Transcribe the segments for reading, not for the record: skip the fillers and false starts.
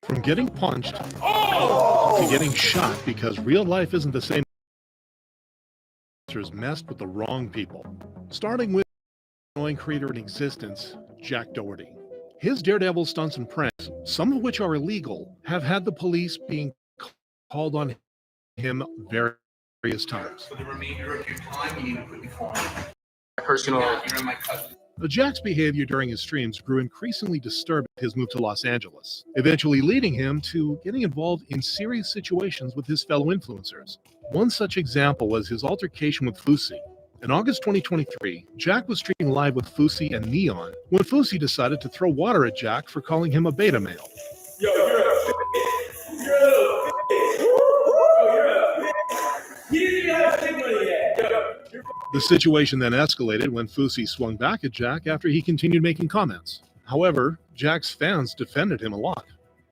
From getting punched to getting shot because real life isn't the same. Messed with the wrong people. Starting with annoying creator in existence, Jack Doherty. His daredevil stunts and pranks, some of which are illegal, have had the police being called on him various times. For the remainder of your time, you need to put your phone on. Personal. You're my cousin. Jack's behavior during his streams grew increasingly disturbing with his move to Los Angeles, eventually leading him to getting involved in serious situations with his fellow influencers. One such example was his altercation with Fousey. In August 2023, Jack was streaming live with Fousey and Neon when Fousey decided to throw water at Jack for calling him a beta male. Yo, you're a You didn't even have big money yet. The situation then escalated when Fousey swung back at Jack after he continued making comments. However, Jack's fans defended him a lot.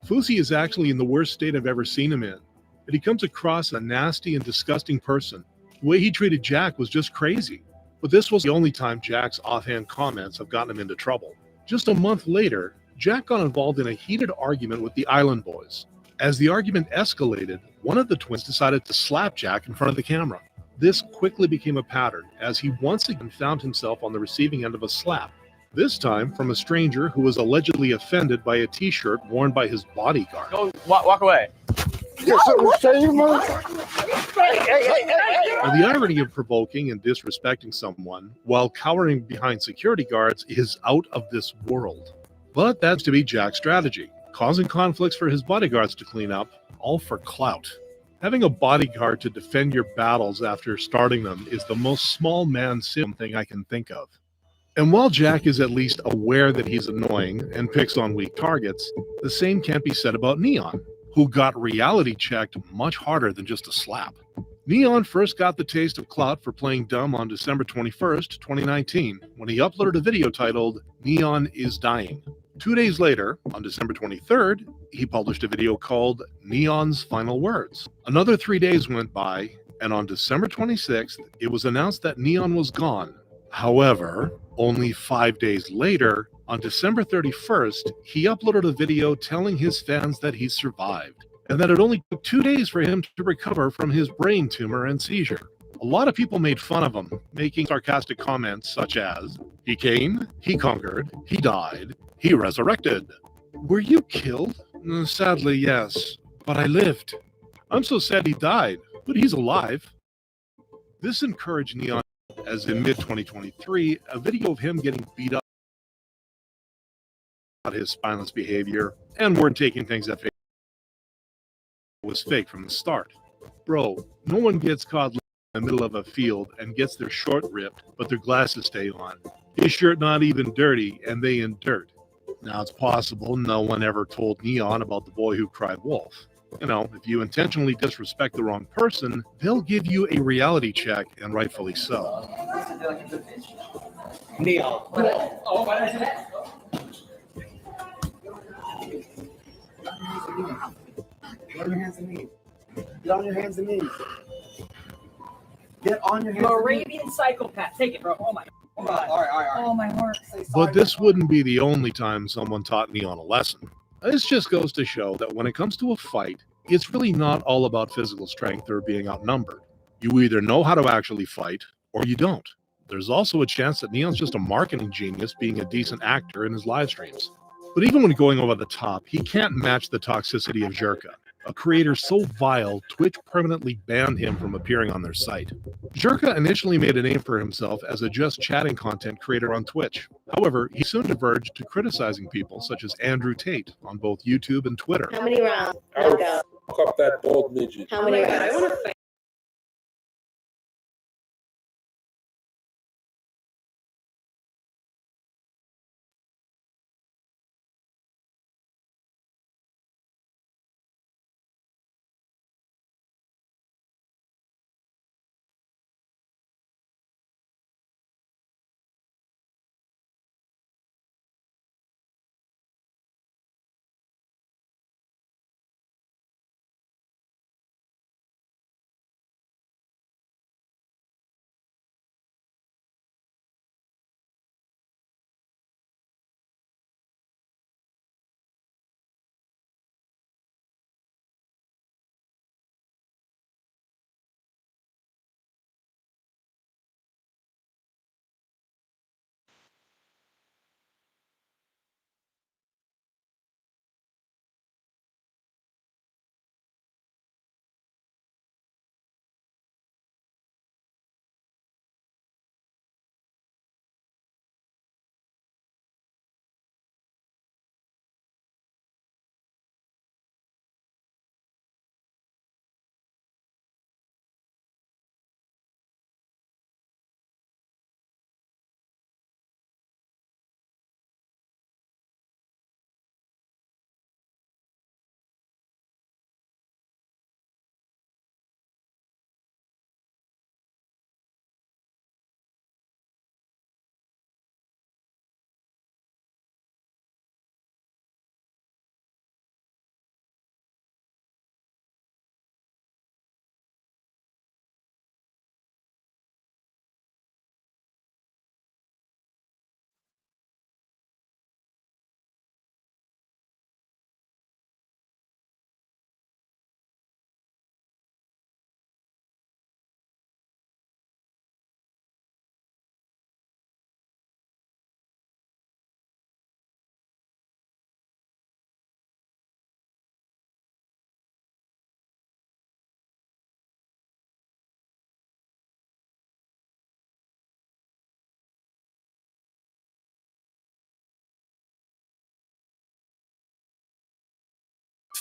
Fousey is actually in the worst state I've ever seen him in, and he comes across a nasty and disgusting person. The way he treated Jack was just crazy. But this was the only time Jack's offhand comments have gotten him into trouble. Just a month later, Jack got involved in a heated argument with the Island Boys. As the argument escalated, one of the twins decided to slap Jack in front of the camera. This quickly became a pattern, as he once again found himself on the receiving end of a slap, this time from a stranger who was allegedly offended by a t-shirt worn by his bodyguard. Go, walk away. Now, the irony of provoking and disrespecting someone while cowering behind security guards is out of this world. But that's to be Jack's strategy, causing conflicts for his bodyguards to clean up, all for clout. Having a bodyguard to defend your battles after starting them is the most small man sim thing I can think of. And while Jack is at least aware that he's annoying and picks on weak targets, the same can't be said about Neon, who got reality checked much harder than just a slap. Neon first got the taste of clout for playing dumb on December 21st, 2019, when he uploaded a video titled, "Neon is Dying." 2 days later, on December 23rd, he published a video called Neon's Final Words. Another 3 days went by, and on December 26th, it was announced that Neon was gone. However, only 5 days later, on December 31st, he uploaded a video telling his fans that he survived, and that it only took 2 days for him to recover from his brain tumor and seizure. A lot of people made fun of him, making sarcastic comments such as, "He came, he conquered, he died, he resurrected. Were you killed?" "Sadly, yes, but I lived." "I'm so sad he died, but he's alive." This encouraged Neon, as in mid-2023, a video of him getting beat up about his spineless behavior and weren't taking things at face was fake from the start. Bro, no one gets caught in the middle of a field and gets their short ripped, but their glasses stay on. His shirt not even dirty, and they in dirt. Now, it's possible no one ever told Neon about the boy who cried wolf. You know, if you intentionally disrespect the wrong person, they'll give you a reality check, and rightfully so. Neon. Oh, why did I say that? Get on your hands and knees. Get on your hands and knees. Get on your hands. Moravian psychopath. Take it, bro. Oh my. All right. Oh my heart. But this wouldn't be the only time someone taught Neon a lesson. This just goes to show that when it comes to a fight, it's really not all about physical strength or being outnumbered. You either know how to actually fight, or you don't. There's also a chance that Neon's just a marketing genius being a decent actor in his live streams. But even when going over the top, he can't match the toxicity of Jsyk, a creator so vile Twitch permanently banned him from appearing on their site. Jsyk initially made a name for himself as a just chatting content creator on Twitch. However, he soon diverged to criticizing people such as Andrew Tate on both YouTube and Twitter. How many rounds? Fuck up that bald midget. How many rounds?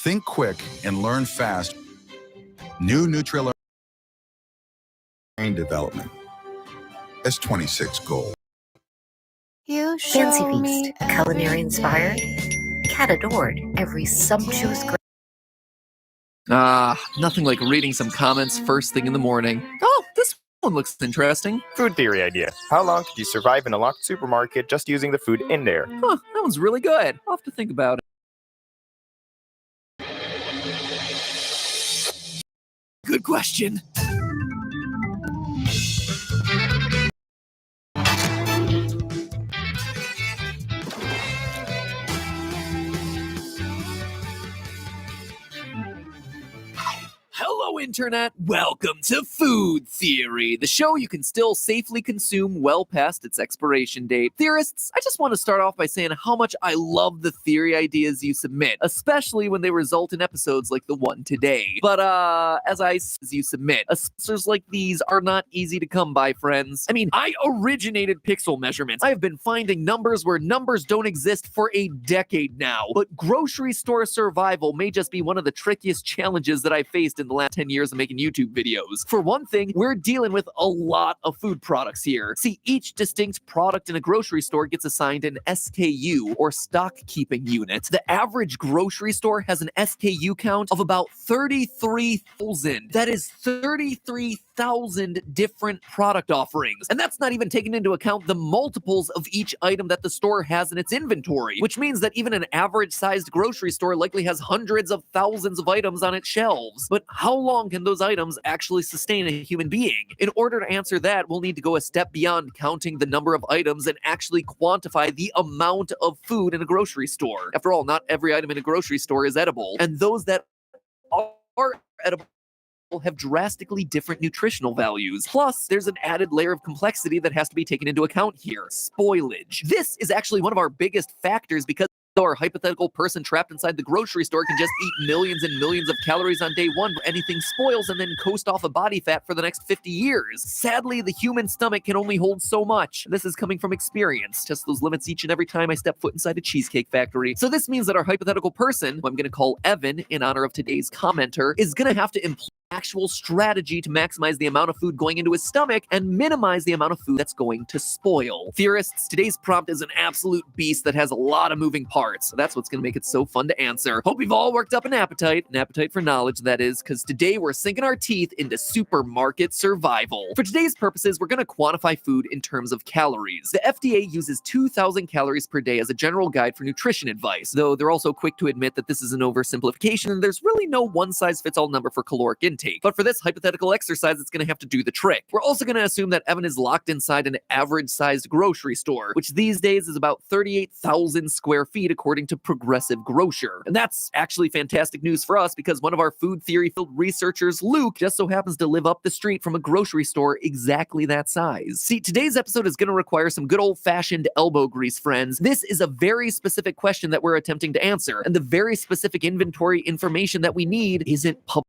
Think quick and learn fast. New Nutrilite brain development. S26 Gold. Fancy feast, culinary inspired, cat adored, every sumptuous Nothing like reading some comments first thing in the morning. Oh, this one looks interesting. Food theory idea. How long could you survive in a locked supermarket just using the food in there? Huh, that one's really good. I'll have to think about it. Good question. Hello, Internet. Welcome to Food Theory, the show you can still safely consume well past its expiration date. Theorists, I just want to start off by saying how much I love the theory ideas you submit, especially when they result in episodes like the one today. But, as you submit, answers like these are not easy to come by, friends. I mean, I originated pixel measurements. I have been finding numbers where numbers don't exist for a decade now. But grocery store survival may just be one of the trickiest challenges that I faced in the last 10 years of making YouTube videos. For one thing, we're dealing with a lot of food products here. See, each distinct product in a grocery store gets assigned an SKU, or stock keeping unit. The average grocery store has an SKU count of about 33,000. That is 33,000 different product offerings. And that's not even taking into account the multiples of each item that the store has in its inventory, which means that even an average-sized grocery store likely has hundreds of thousands of items on its shelves. But how long can those items actually sustain a human being? In order to answer that, we'll need to go a step beyond counting the number of items and actually quantify the amount of food in a grocery store. After all, not every item in a grocery store is edible, and those that are edible have drastically different nutritional values. Plus, there's an added layer of complexity that has to be taken into account here: spoilage. This is actually one of our biggest factors, because our hypothetical person trapped inside the grocery store can just eat millions and millions of calories on day one, anything spoils, and then coast off of body fat for the next 50 years. Sadly, the human stomach can only hold so much. This is coming from experience. Test those limits each and every time I step foot inside a cheesecake factory. So this means that our hypothetical person, who I'm going to call Evan in honor of today's commenter, is going to have to employ actual strategy to maximize the amount of food going into his stomach and minimize the amount of food that's going to spoil. Theorists, today's prompt is an absolute beast that has a lot of moving parts. So that's what's going to make it so fun to answer. Hope you've all worked up an appetite for knowledge, that is, because today we're sinking our teeth into supermarket survival. For today's purposes, we're going to quantify food in terms of calories. The FDA uses 2,000 calories per day as a general guide for nutrition advice, though they're also quick to admit that this is an oversimplification and there's really no one-size-fits-all number for caloric intake. But for this hypothetical exercise, it's going to have to do the trick. We're also going to assume that Evan is locked inside an average-sized grocery store, which these days is about 38,000 square feet according to Progressive Grocer. And that's actually fantastic news for us, because one of our food theory-filled researchers, Luke, just so happens to live up the street from a grocery store exactly that size. See, today's episode is going to require some good old-fashioned elbow grease, friends. This is a very specific question that we're attempting to answer, and the very specific inventory information that we need isn't public.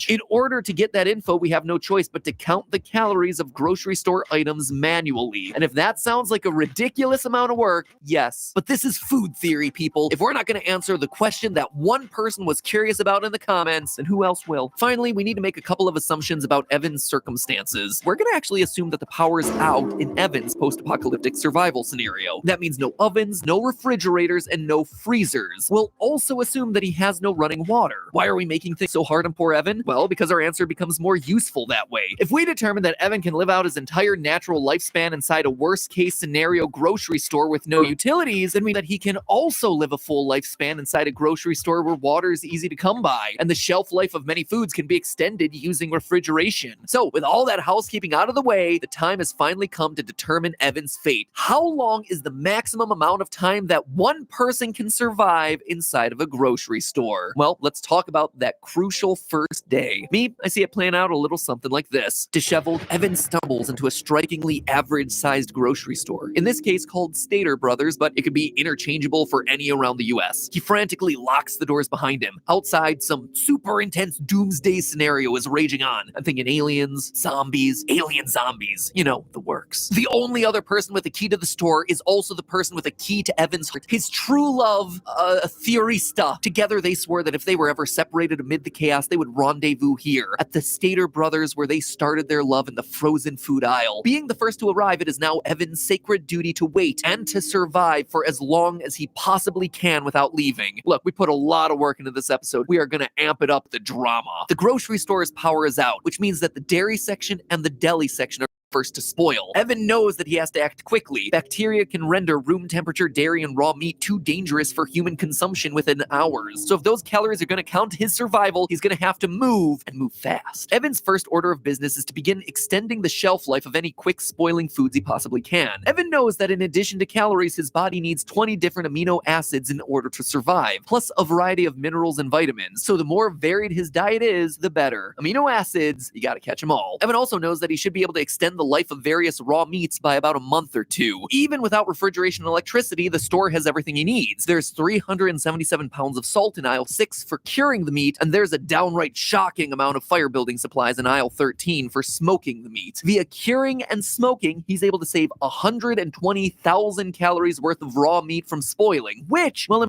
In order to get that info, we have no choice but to count the calories of grocery store items manually. And if that sounds like a ridiculous amount of work, yes. But this is food theory, people. If we're not going to answer the question that one person was curious about in the comments, then who else will? Finally, we need to make a couple of assumptions about Evan's circumstances. We're going to actually assume that the power is out in Evan's post-apocalyptic survival scenario. That means no ovens, no refrigerators, and no freezers. We'll also assume that he has no running water. Why are we making things so hard on poor Evan? Well, because our answer becomes more useful that way. If we determine that Evan can live out his entire natural lifespan inside a worst-case scenario grocery store with no utilities, then we mean that he can also live a full lifespan inside a grocery store where water is easy to come by, and the shelf life of many foods can be extended using refrigeration. So, with all that housekeeping out of the way, the time has finally come to determine Evan's fate. How long is the maximum amount of time that one person can survive inside of a grocery store? Well, let's talk about that crucial first first day. Me, I see it playing out a little something like this. Disheveled, Evan stumbles into a strikingly average-sized grocery store, in this case called Stater Brothers, but it could be interchangeable for any around the US. He frantically locks the doors behind him. Outside, some super intense doomsday scenario is raging on. I'm thinking aliens, zombies, alien zombies, you know, the works. The only other person with a key to the store is also the person with a key to Evan's heart, his true love, Theorista. Together they swore that if they were ever separated amid the chaos, they would rendezvous here, at the Stater Brothers, where they started their love in the frozen food aisle. Being the first to arrive, it is now Evan's sacred duty to wait and to survive for as long as he possibly can without leaving. Look, we put a lot of work into this episode. We are gonna amp it up the drama. The grocery store's power is out, which means that the dairy section and the deli section are first to spoil. Evan knows that he has to act quickly. Bacteria can render room temperature dairy and raw meat too dangerous for human consumption within hours. So if those calories are going to count his survival, he's going to have to move, and move fast. Evan's first order of business is to begin extending the shelf life of any quick spoiling foods he possibly can. Evan knows that in addition to calories, his body needs 20 different amino acids in order to survive, plus a variety of minerals and vitamins. So the more varied his diet is, the better. Amino acids, you gotta catch them all. Evan also knows that he should be able to extend the life of various raw meats by about a month or two. Even without refrigeration and electricity, the store has everything he needs. There's 377 pounds of salt in aisle 6 for curing the meat, and there's a downright shocking amount of fire building supplies in aisle 13 for smoking the meat. Via curing and smoking, he's able to save 120,000 calories worth of raw meat from spoiling, which, well,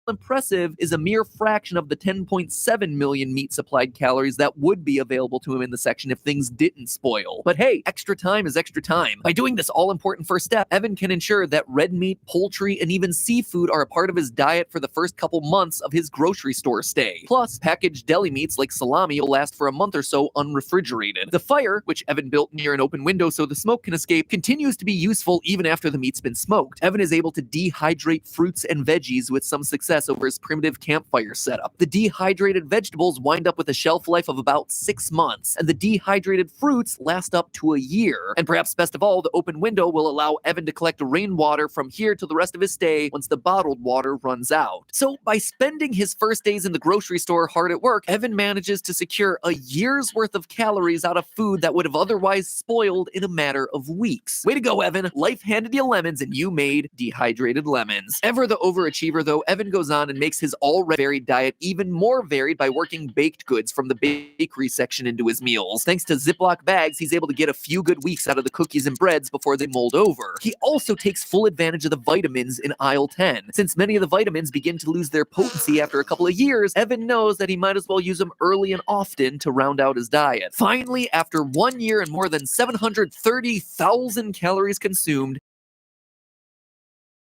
impressive, is a mere fraction of the 10.7 million meat-supplied calories that would be available to him in the section if things didn't spoil. But hey, extra time is extra time. By doing this all-important first step, Evan can ensure that red meat, poultry, and even seafood are a part of his diet for the first couple months of his grocery store stay. Plus, packaged deli meats like salami will last for a month or so unrefrigerated. The fire, which Evan built near an open window so the smoke can escape, continues to be useful even after the meat's been smoked. Evan is able to dehydrate fruits and veggies with some success over his primitive campfire setup. The dehydrated vegetables wind up with a shelf life of about 6 months, and the dehydrated fruits last up to a year. And perhaps best of all, the open window will allow Evan to collect rainwater from here to the rest of his stay once the bottled water runs out. So by spending his first days in the grocery store hard at work, Evan manages to secure a year's worth of calories out of food that would have otherwise spoiled in a matter of weeks. Way to go, Evan. Life handed you lemons and you made dehydrated lemons. Ever the overachiever, though, Evan goes on and makes his already varied diet even more varied by working baked goods from the bakery section into his meals. Thanks to Ziploc bags, he's able to get a few good weeks out of the cookies and breads before they mold over. He also takes full advantage of the vitamins in aisle 10. Since many of the vitamins begin to lose their potency after a couple of years, Evan knows that he might as well use them early and often to round out his diet. Finally, after 1 year and more than 730,000 calories consumed,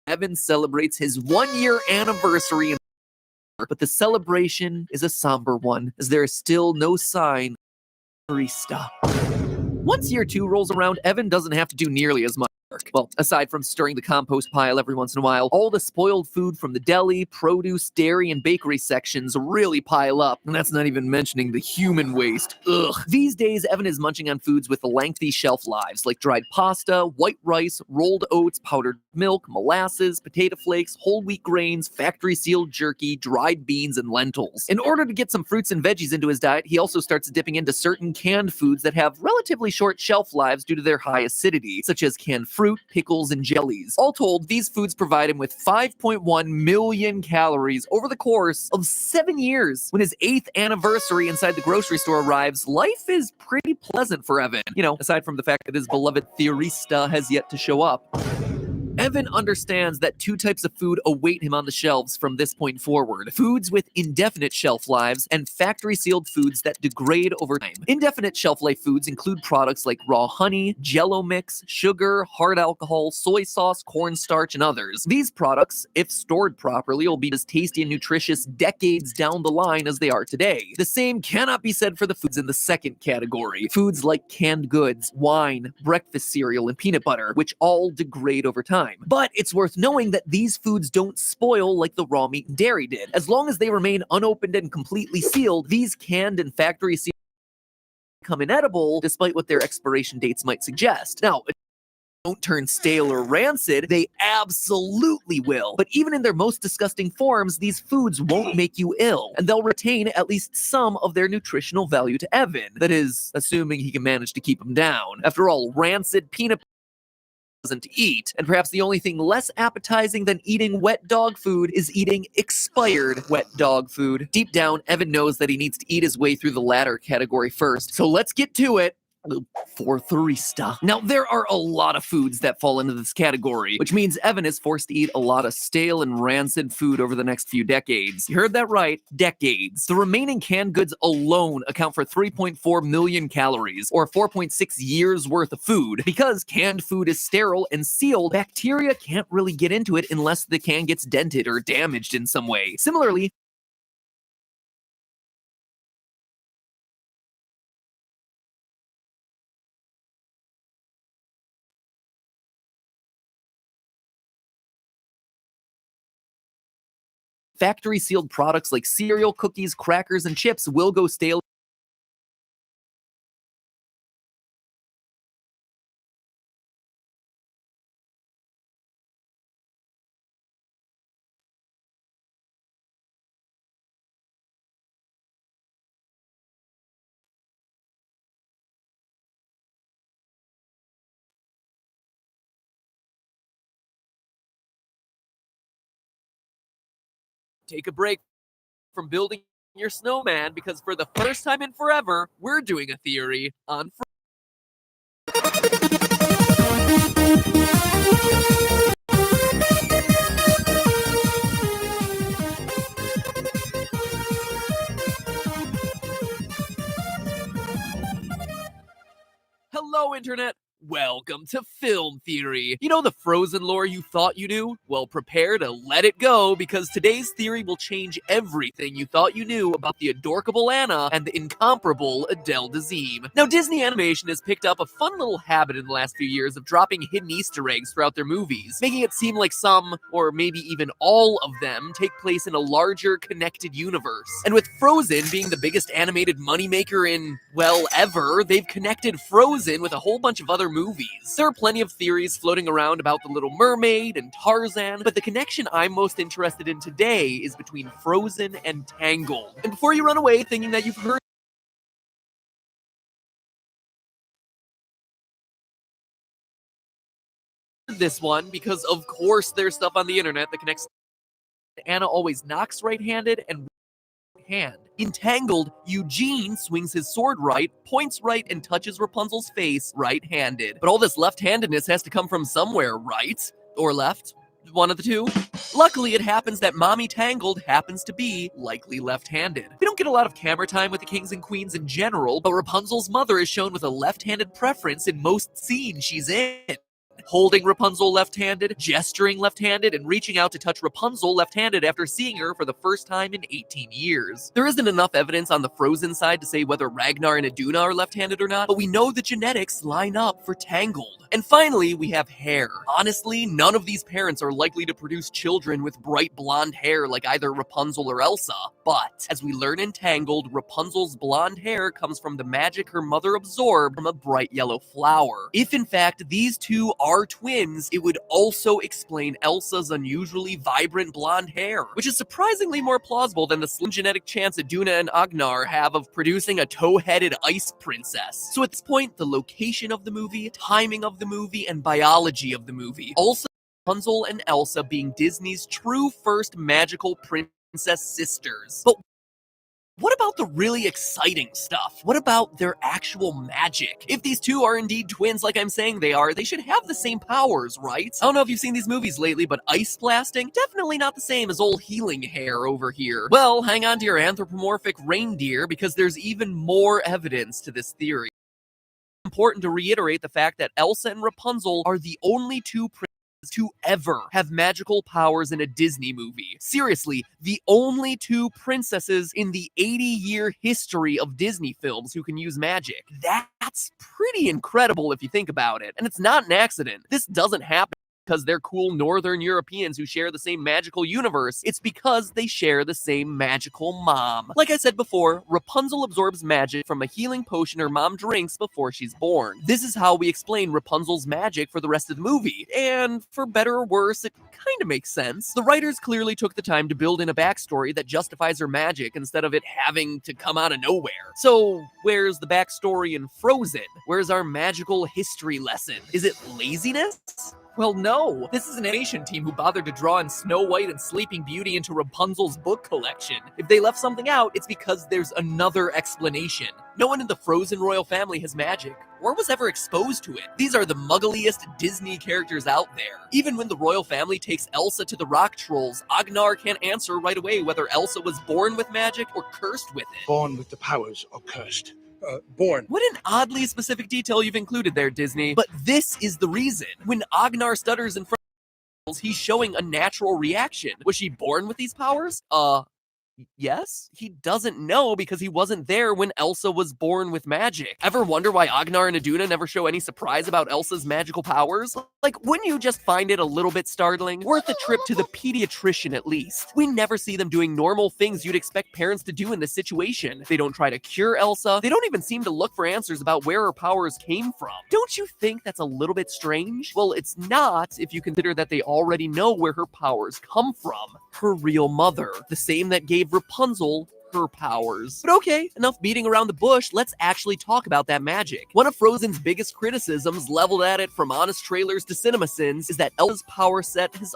Evan celebrates his 1-year anniversary, but the celebration is a somber one, as there is still no sign of barista. Once year 2 rolls around, Evan doesn't have to do nearly as much work. Well, aside from stirring the compost pile every once in a while, all the spoiled food from the deli, produce, dairy, and bakery sections really pile up, and that's not even mentioning the human waste. Ugh. These days, Evan is munching on foods with lengthy shelf lives, like dried pasta, white rice, rolled oats, powdered milk, molasses, potato flakes, whole wheat grains, factory-sealed jerky, dried beans, and lentils. In order to get some fruits and veggies into his diet, he also starts dipping into certain canned foods that have relatively short shelf lives due to their high acidity, such as canned fruit, pickles, and jellies. All told, these foods provide him with 5.1 million calories over the course of 7 years. When his 8th anniversary inside the grocery store arrives, life is pretty pleasant for Evan. You know, aside from the fact that his beloved Theorista has yet to show up. Evan understands that 2 types of food await him on the shelves from this point forward. Foods with indefinite shelf lives and factory-sealed foods that degrade over time. Indefinite shelf life foods include products like raw honey, Jell-O mix, sugar, hard alcohol, soy sauce, cornstarch, and others. These products, if stored properly, will be as tasty and nutritious decades down the line as they are today. The same cannot be said for the foods in the second category. Foods like canned goods, wine, breakfast cereal, and peanut butter, which all degrade over time. But it's worth knowing that these foods don't spoil like the raw meat and dairy did. As long as they remain unopened and completely sealed, these canned and factory sealed become inedible, despite what their expiration dates might suggest. Now, don't turn stale or rancid, they absolutely will. But even in their most disgusting forms, these foods won't make you ill, and they'll retain at least some of their nutritional value to Evan. That is, assuming he can manage to keep them down. After all, rancid peanut doesn't eat, and perhaps the only thing less appetizing than eating wet dog food is eating expired wet dog food. Deep down, Evan knows that he needs to eat his way through the latter category first, so let's get to it. For Thrista. Now, there are a lot of foods that fall into this category, which means Evan is forced to eat a lot of stale and rancid food over the next few decades. You heard that right, decades. The remaining canned goods alone account for 3.4 million calories, or 4.6 years worth of food. Because canned food is sterile and sealed, bacteria can't really get into it unless the can gets dented or damaged in some way. Similarly, factory-sealed products like cereal, cookies, crackers, and chips will go stale. Take a break from building your snowman, because for the first time in forever, we're doing a theory on Hello, Internet! Welcome to Film Theory. You know the Frozen lore you thought you knew? Well, prepare to let it go, because today's theory will change everything you thought you knew about the adorkable Anna and the incomparable Adele Dazeem. Now, Disney Animation has picked up a fun little habit in the last few years of dropping hidden Easter eggs throughout their movies, making it seem like some, or maybe even all of them, take place in a larger, connected universe. And with Frozen being the biggest animated moneymaker in, well, ever, they've connected Frozen with a whole bunch of other movies. There are plenty of theories floating around about The Little Mermaid and Tarzan, but the connection I'm most interested in today is between Frozen and Tangled. And before you run away thinking that you've heard this one, because of course there's stuff on the internet that connects Anna always knocks right-handed and hand. In Tangled, Eugene swings his sword right, points right, and touches Rapunzel's face right-handed. But all this left-handedness has to come from somewhere, right? Or left? One of the two? Luckily, it happens that Mommy Tangled happens to be likely left-handed. We don't get a lot of camera time with the kings and queens in general, but Rapunzel's mother is shown with a left-handed preference in most scenes she's in. Holding Rapunzel left-handed, gesturing left-handed, and reaching out to touch Rapunzel left-handed after seeing her for the first time in 18 years. There isn't enough evidence on the Frozen side to say whether Ragnar and Iduna are left-handed or not, but we know the genetics line up for Tangled. And finally, we have hair. Honestly, none of these parents are likely to produce children with bright blonde hair like either Rapunzel or Elsa. But, as we learn in Tangled, Rapunzel's blonde hair comes from the magic her mother absorbed from a bright yellow flower. If in fact these two are twins, it would also explain Elsa's unusually vibrant blonde hair, which is surprisingly more plausible than the slim genetic chance Iduna and Agnar have of producing a toe-headed ice princess. So at this point, the location of the movie, timing of the movie, and biology of the movie also Rapunzel and Elsa being Disney's true first magical princess sisters. But what about the really exciting stuff? What about their actual magic? If these two are indeed twins like I'm saying they are, they should have the same powers, right? I don't know if you've seen these movies lately, but ice blasting, definitely not the same as old healing hair over here. Well, hang on to your anthropomorphic reindeer, because there's even more evidence to this theory. It's important to reiterate the fact that Elsa and Rapunzel are the only two to ever have magical powers in a Disney movie. Seriously, the only two princesses in the 80-year history of Disney films who can use magic. That's pretty incredible if you think about it. And it's not an accident. This doesn't happen because they're cool Northern Europeans who share the same magical universe. It's because they share the same magical mom. Like I said before, Rapunzel absorbs magic from a healing potion her mom drinks before she's born. This is how we explain Rapunzel's magic for the rest of the movie. And for better or worse, it kind of makes sense. The writers clearly took the time to build in a backstory that justifies her magic instead of it having to come out of nowhere. So where's the backstory in Frozen? Where's our magical history lesson? Is it laziness? Well, no. This is an animation team who bothered to draw in Snow White and Sleeping Beauty into Rapunzel's book collection. If they left something out, it's because there's another explanation. No one in the Frozen royal family has magic, or was ever exposed to it. These are the muggliest Disney characters out there. Even when the royal family takes Elsa to the rock trolls, Agnar can't answer right away whether Elsa was born with magic or cursed with it. Born with the powers or cursed? Born. What an oddly specific detail you've included there, Disney. But this is the reason. When Agnar stutters in front of he's showing a natural reaction. Was she born with these powers? Yes? He doesn't know because he wasn't there when Elsa was born with magic. Ever wonder why Agnar and Iduna never show any surprise about Elsa's magical powers? Like, wouldn't you just find it a little bit startling? Worth a trip to the pediatrician at least. We never see them doing normal things you'd expect parents to do in this situation. They don't try to cure Elsa. They don't even seem to look for answers about where her powers came from. Don't you think that's a little bit strange? Well, it's not if you consider that they already know where her powers come from. Her real mother. The same that gave Rapunzel her powers. But okay, enough beating around the bush, let's actually talk about that magic. One of Frozen's biggest criticisms, leveled at it from honest trailers to cinema sins, is that Elsa's power set has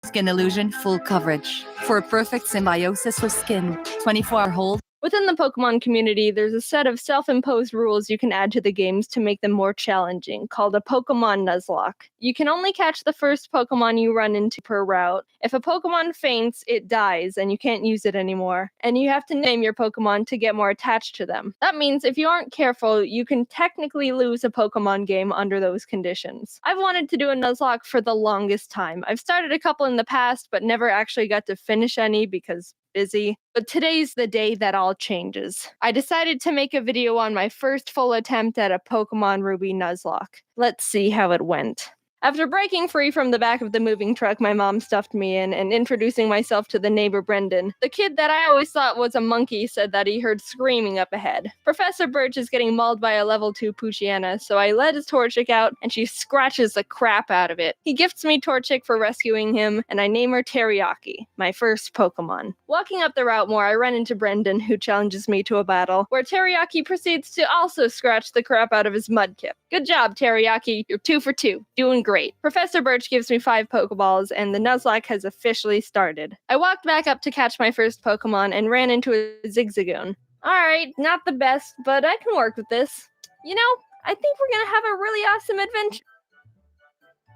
Skin Illusion full coverage for a perfect symbiosis with skin. 24-hour hold. Within the Pokemon community, there's a set of self-imposed rules you can add to the games to make them more challenging, called a Pokemon Nuzlocke. You can only catch the first Pokemon you run into per route. If a Pokemon faints, it dies, and you can't use it anymore. And you have to name your Pokemon to get more attached to them. That means if you aren't careful, you can technically lose a Pokemon game under those conditions. I've wanted to do a Nuzlocke for the longest time. I've started a couple in the past, but never actually got to finish any because busy. But today's the day that all changes. I decided to make a video on my first full attempt at a Pokemon Ruby Nuzlocke. Let's see how it went. After breaking free from the back of the moving truck my mom stuffed me in and introducing myself to the neighbor Brendan, the kid that I always thought was a monkey said that he heard screaming up ahead. Professor Birch is getting mauled by a level 2 Poochyena, so I let his Torchic out and she scratches the crap out of it. He gifts me Torchic for rescuing him, and I name her Teriyaki, my first Pokemon. Walking up the route more, I run into Brendan, who challenges me to a battle, where Teriyaki proceeds to also scratch the crap out of his Mudkip. Good job, Teriyaki. You're 2 for 2. Doing great. Professor Birch gives me 5 Pokeballs, and the Nuzlocke has officially started. I walked back up to catch my first Pokemon and ran into a Zigzagoon. Alright, not the best, but I can work with this. You know, I think we're gonna have a really awesome adventure.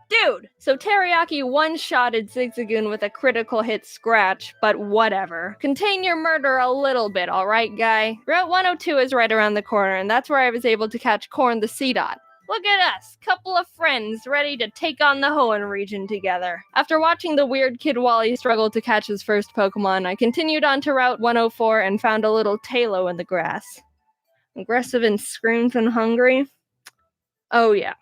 Dude! So Teriyaki one-shotted Zigzagoon with a critical hit scratch, but whatever. Contain your murder a little bit, alright, guy? Route 102 is right around the corner, and that's where I was able to catch Corn the Seedot. Look at us, couple of friends ready to take on the Hoenn region together. After watching the weird kid Wally struggle to catch his first Pokemon, I continued on to Route 104 and found a little Tailo in the grass. Aggressive and screams and hungry? Oh yeah,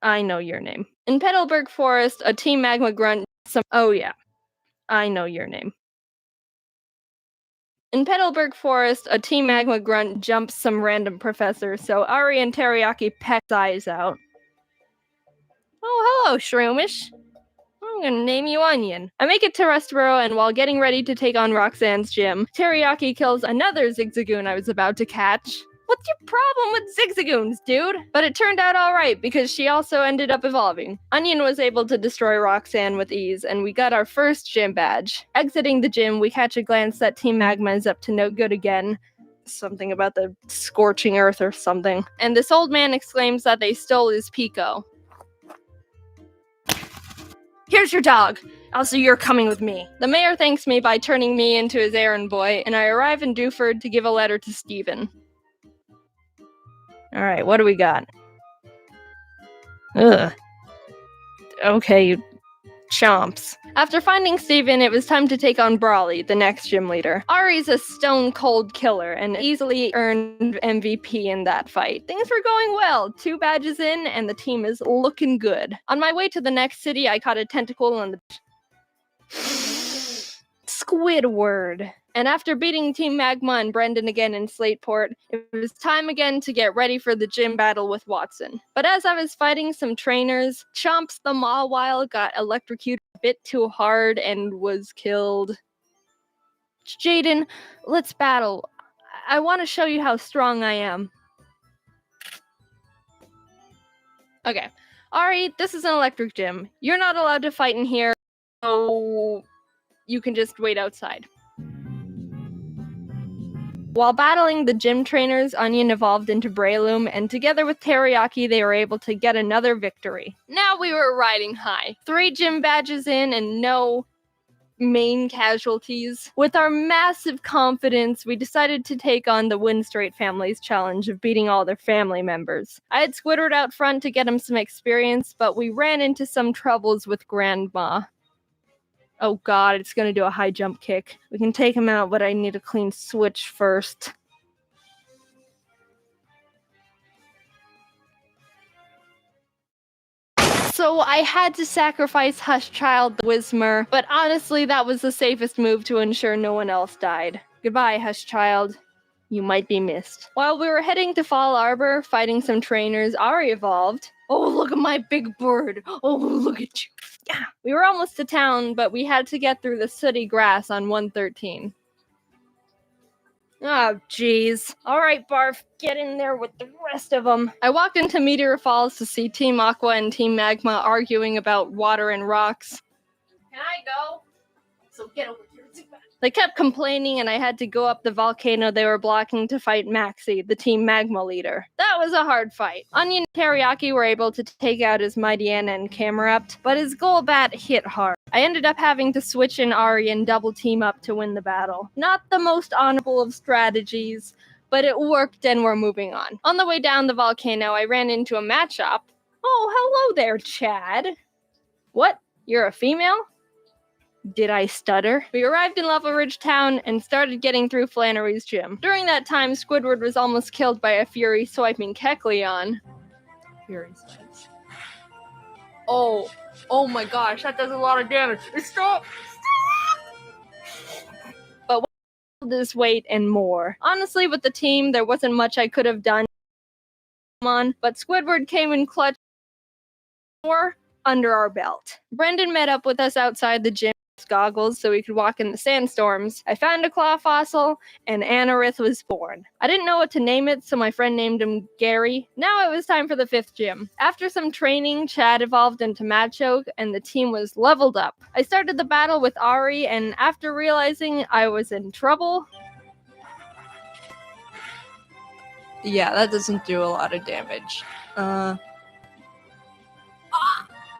I know your name. In Petalburg Forest, a Team Magma grunt oh yeah, I know your name. In Petalburg Forest, a Team Magma grunt jumps some random professor, so Ari and Teriyaki peck his eyes out. Oh, hello, Shroomish. I'm gonna name you Onion. I make it to Rustboro, and while getting ready to take on Roxanne's gym, Teriyaki kills another Zigzagoon I was about to catch. What's your problem with Zigzagoons, dude? But it turned out alright, because she also ended up evolving. Onion was able to destroy Roxanne with ease, and we got our first gym badge. Exiting the gym, we catch a glance that Team Magma is up to no good again. Something about the scorching earth or something. And this old man exclaims that they stole his Pico. Here's your dog. Also, you're coming with me. The mayor thanks me by turning me into his errand boy, and I arrive in Dewford to give a letter to Stephen. Alright, what do we got? Ugh. Okay, chomps. After finding Steven, it was time to take on Brawly, the next gym leader. Ari's a stone cold killer and easily earned MVP in that fight. Things were going well. 2 badges in and the team is looking good. On my way to the next city, I caught a tentacle on the Squidward. And after beating Team Magma and Brendan again in Slateport, it was time again to get ready for the gym battle with Watson. But as I was fighting some trainers, Chomps the Mawile got electrocuted a bit too hard and was killed. Jaden, let's battle. I want to show you how strong I am. Okay. Ari, this is an electric gym. You're not allowed to fight in here, so you can just wait outside. While battling the gym trainers, Onion evolved into Breloom, and together with Teriyaki, they were able to get another victory. Now we were riding high. 3 gym badges in and no main casualties. With our massive confidence, we decided to take on the Win Straight family's challenge of beating all their family members. I had Squidward out front to get him some experience, but we ran into some troubles with Grandma. Oh god, it's gonna do a high jump kick. We can take him out, but I need a clean switch first. So I had to sacrifice Hushchild the Whismer, but honestly that was the safest move to ensure no one else died. Goodbye, Hushchild. You might be missed. While we were heading to Fall Arbor, fighting some trainers, Ari evolved. Oh, look at my big bird. Oh, look at you. Yeah. We were almost to town, but we had to get through the sooty grass on 113. Oh, jeez. Alright, Barf, get in there with the rest of them. I walked into Meteor Falls to see Team Aqua and Team Magma arguing about water and rocks. Can I go? So get over here. They kept complaining and I had to go up the volcano they were blocking to fight Maxie, the Team Magma leader. That was a hard fight. Onion and Teriyaki were able to take out his Mightyena and Camerupt, but his Golbat hit hard. I ended up having to switch in Ari and double team up to win the battle. Not the most honorable of strategies, but it worked and we're moving on. On the way down the volcano, I ran into a mat shop. Oh, hello there, Chad. What? You're a female? Did I stutter? We arrived in Lava Ridge Town and started getting through Flannery's gym. During that time, Squidward was almost killed by a Fury swiping Kecleon. Fury's cheese. Oh my gosh, that does a lot of damage. Stop! But this weight and more. Honestly, with the team, there wasn't much I could have done. But Squidward came in clutch under our belt. Brendan met up with us outside the gym. Goggles so we could walk in the sandstorms. I found a claw fossil, and Anorith was born. I didn't know what to name it, so my friend named him Gary. Now it was time for the 5th gym. After some training, Chad evolved into Machoke, and the team was leveled up. I started the battle with Ari, and after realizing I was in trouble... Yeah, that doesn't do a lot of damage.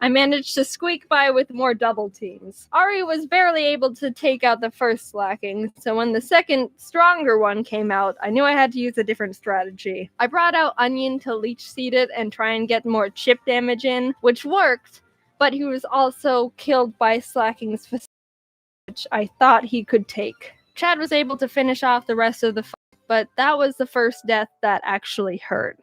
I managed to squeak by with more double teams. Ari was barely able to take out the first slacking, so when the second, stronger one came out, I knew I had to use a different strategy. I brought out Onion to leech seed it and try and get more chip damage in, which worked, but he was also killed by Slacking's facility, which I thought he could take. Chad was able to finish off the rest of the fight, but that was the first death that actually hurt.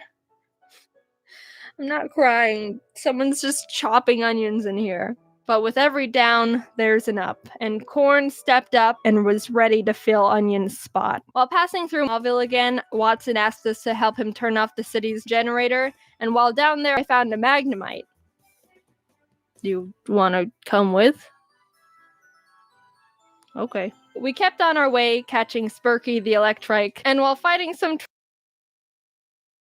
I'm not crying. Someone's just chopping onions in here. But with every down, there's an up. And Corn stepped up and was ready to fill Onion's spot. While passing through Mauville again, Watson asked us to help him turn off the city's generator. And while down there, I found a Magnemite. You want to come with? Okay. We kept on our way, catching Spurky the Electrike. And while fighting some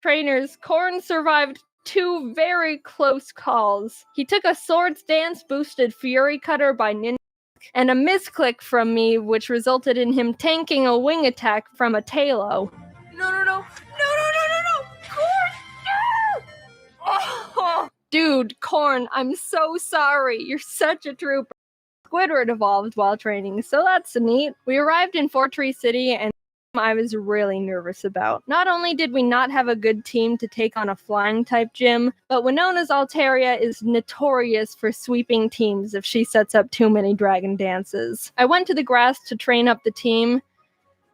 trainers, Corn survived 2 very close calls. He took a Swords Dance boosted Fury Cutter by Ninja and a misclick from me, which resulted in him tanking a wing attack from a Talo. No! Corn, no! Oh, dude, Corn, I'm so sorry. You're such a trooper. Squidward evolved while training, so that's neat. We arrived in Fortree City and I was really nervous about. Not only did we not have a good team to take on a flying type gym, but Winona's Altaria is notorious for sweeping teams if she sets up too many dragon dances. I went to the grass to train up the team,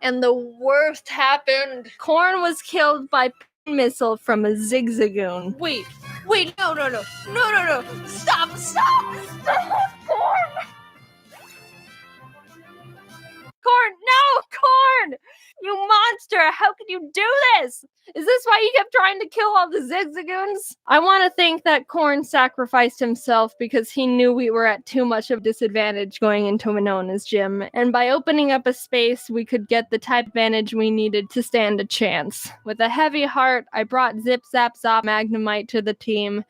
and the worst happened. Corn was killed by missile from a Zigzagoon. Wait, no. Stop, Corn! Corn! You monster! How could you do this? Is this why you kept trying to kill all the Zigzagoons? I want to think that Corn sacrificed himself because he knew we were at too much of a disadvantage going into Winona's gym, and by opening up a space, we could get the type advantage we needed to stand a chance. With a heavy heart, I brought Zip Zap Zop Magnemite to the team,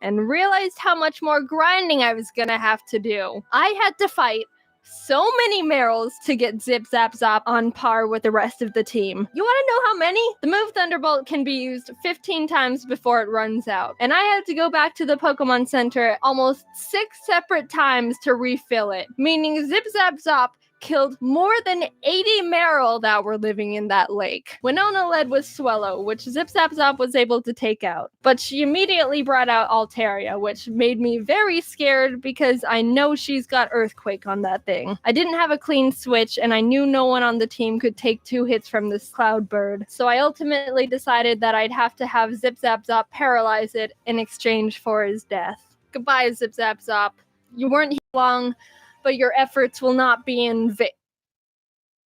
and realized how much more grinding I was gonna have to do. I had to fight so many Merrills to get Zip Zap Zop on par with the rest of the team. You want to know how many? The move Thunderbolt can be used 15 times before it runs out, and I had to go back to the Pokemon Center almost 6 separate times to refill it, meaning Zip Zap Zop killed more than 80 Marill that were living in that lake. Winona led with Swellow, which Zip Zap Zop was able to take out. But she immediately brought out Altaria, which made me very scared because I know she's got Earthquake on that thing. I didn't have a clean switch, and I knew no one on the team could take 2 hits from this Cloud Bird. So I ultimately decided that I'd have to have Zip Zap Zop paralyze it in exchange for his death. Goodbye, Zip Zap Zop. You weren't here long, but your efforts will not be in vain.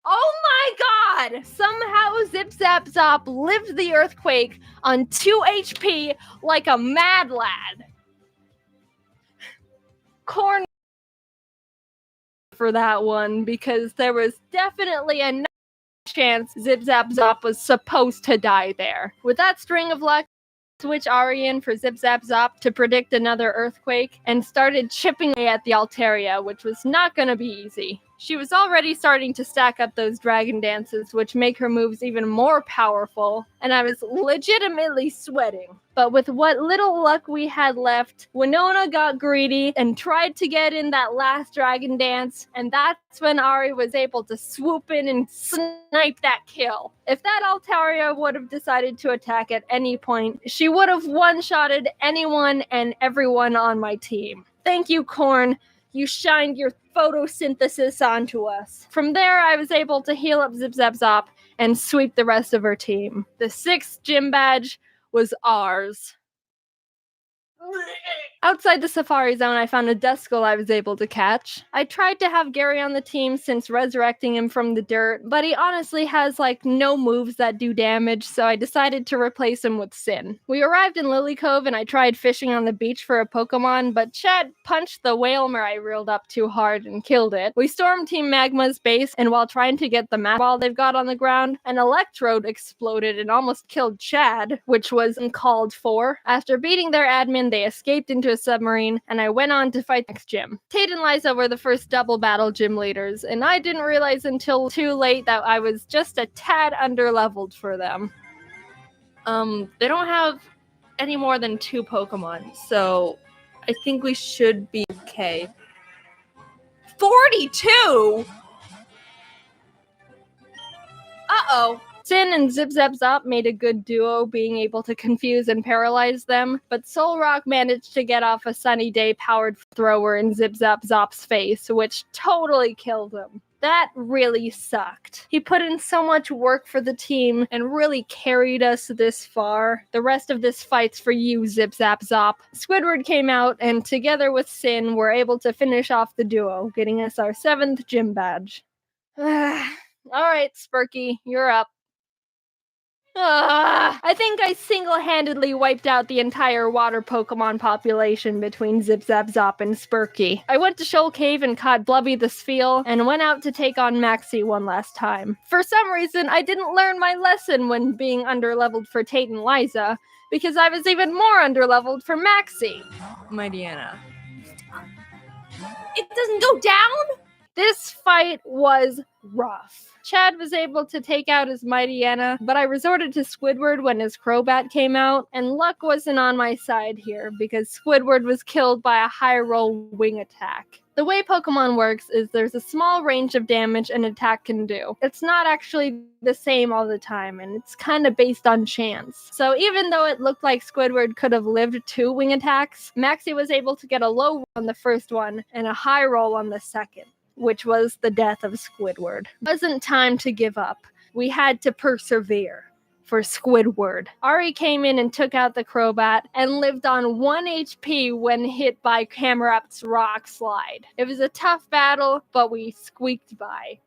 Oh my god! Somehow Zip Zap Zop lived the earthquake on 2 HP like a mad lad. Corn for that one, because there was definitely a chance Zip Zap Zop was supposed to die there. With that string of luck, switch Ari in for Zip Zap Zop to predict another earthquake and started chipping away at the Altaria, which was not going to be easy. She was already starting to stack up those dragon dances, which make her moves even more powerful, and I was legitimately sweating. But with what little luck we had left, Winona got greedy and tried to get in that last dragon dance, and that's when Ari was able to swoop in and snipe that kill. If that Altaria would have decided to attack at any point, she would have one-shotted anyone and everyone on my team. Thank you, Corn. You shined your photosynthesis onto us. From there, I was able to heal up Zip Zap Zop and sweep the rest of her team. The 6th gym badge was ours. Outside the Safari Zone, I found a Duskull I was able to catch. I tried to have Gary on the team since resurrecting him from the dirt, but he honestly has no moves that do damage, so I decided to replace him with Sin. We arrived in Lily Cove and I tried fishing on the beach for a Pokemon, but Chad punched the Whalmer I reeled up too hard and killed it. We stormed Team Magma's base, and while trying to get the map ball they've got on the ground, an Electrode exploded and almost killed Chad, which was uncalled for. After beating their admin, they escaped into a submarine, and I went on to fight the next gym. Tate and Liza were the first double battle gym leaders, and I didn't realize until too late that I was just a tad underleveled for them. They don't have any more than 2 Pokemon, so I think we should be okay. 42?! Uh-oh. Sin and Zip Zap Zop made a good duo, being able to confuse and paralyze them, but Solrock managed to get off a Sunny Day powered thrower in Zip Zap Zop's face, which totally killed him. That really sucked. He put in so much work for the team and really carried us this far. The rest of this fight's for you, Zip Zap Zop. Squidward came out, and together with Sin, were able to finish off the duo, getting us our 7th gym badge. Alright, Spurky, you're up. I think I single-handedly wiped out the entire water Pokemon population between Zip Zap Zop and Spurky. I went to Shoal Cave and caught Blubby the Spheal, and went out to take on Maxie one last time. For some reason, I didn't learn my lesson when being underleveled for Tate and Liza, because I was even more underleveled for Maxie. My Deanna. It doesn't go down? This fight was rough. Chad was able to take out his mighty Anna, but I resorted to Squidward when his Crobat came out, and luck wasn't on my side here because Squidward was killed by a high roll wing attack. The way Pokemon works is there's a small range of damage an attack can do. It's not actually the same all the time, and it's kind of based on chance. So even though it looked like Squidward could have lived 2 wing attacks, Maxie was able to get a low roll on the first one and a high roll on the second, which was the death of Squidward. It wasn't time to give up. We had to persevere. For Squidward, Ari came in and took out the Crobat and lived on 1 HP when hit by Camerupt's rock slide. It was a tough battle, but we squeaked by.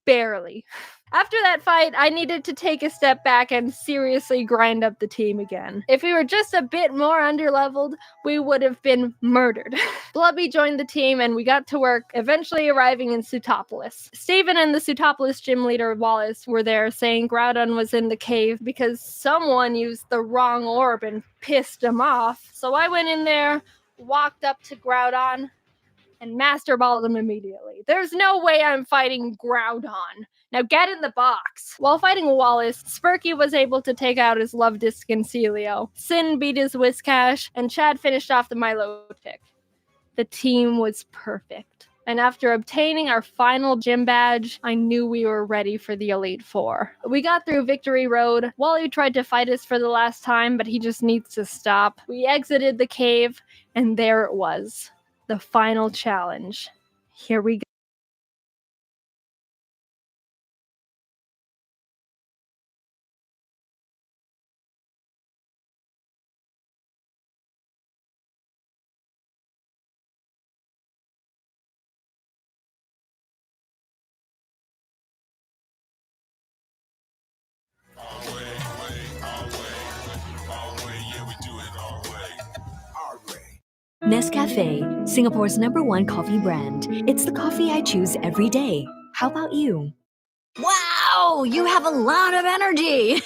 Barely. After that fight, I needed to take a step back and seriously grind up the team again. If we were just a bit more underleveled, we would have been murdered. Blubby joined the team and we got to work, eventually arriving in Sutopolis. Steven and the Sutopolis gym leader Wallace were there saying Groudon was in the cave because someone used the wrong orb and pissed him off. So I went in there, walked up to Groudon, and Master Balled him immediately. There's no way I'm fighting Groudon. Now get in the box. While fighting Wallace, Spurky was able to take out his Love Disc and Celio. Sin beat his Whiscash, and Chad finished off the Milotic. The team was perfect. And after obtaining our final gym badge, I knew we were ready for the Elite Four. We got through Victory Road. Wally tried to fight us for the last time, but he just needs to stop. We exited the cave, and there it was. The final challenge. Here we go. Nescafe, Singapore's #1 coffee brand. It's the coffee I choose every day. How about you? Wow, you have a lot of energy.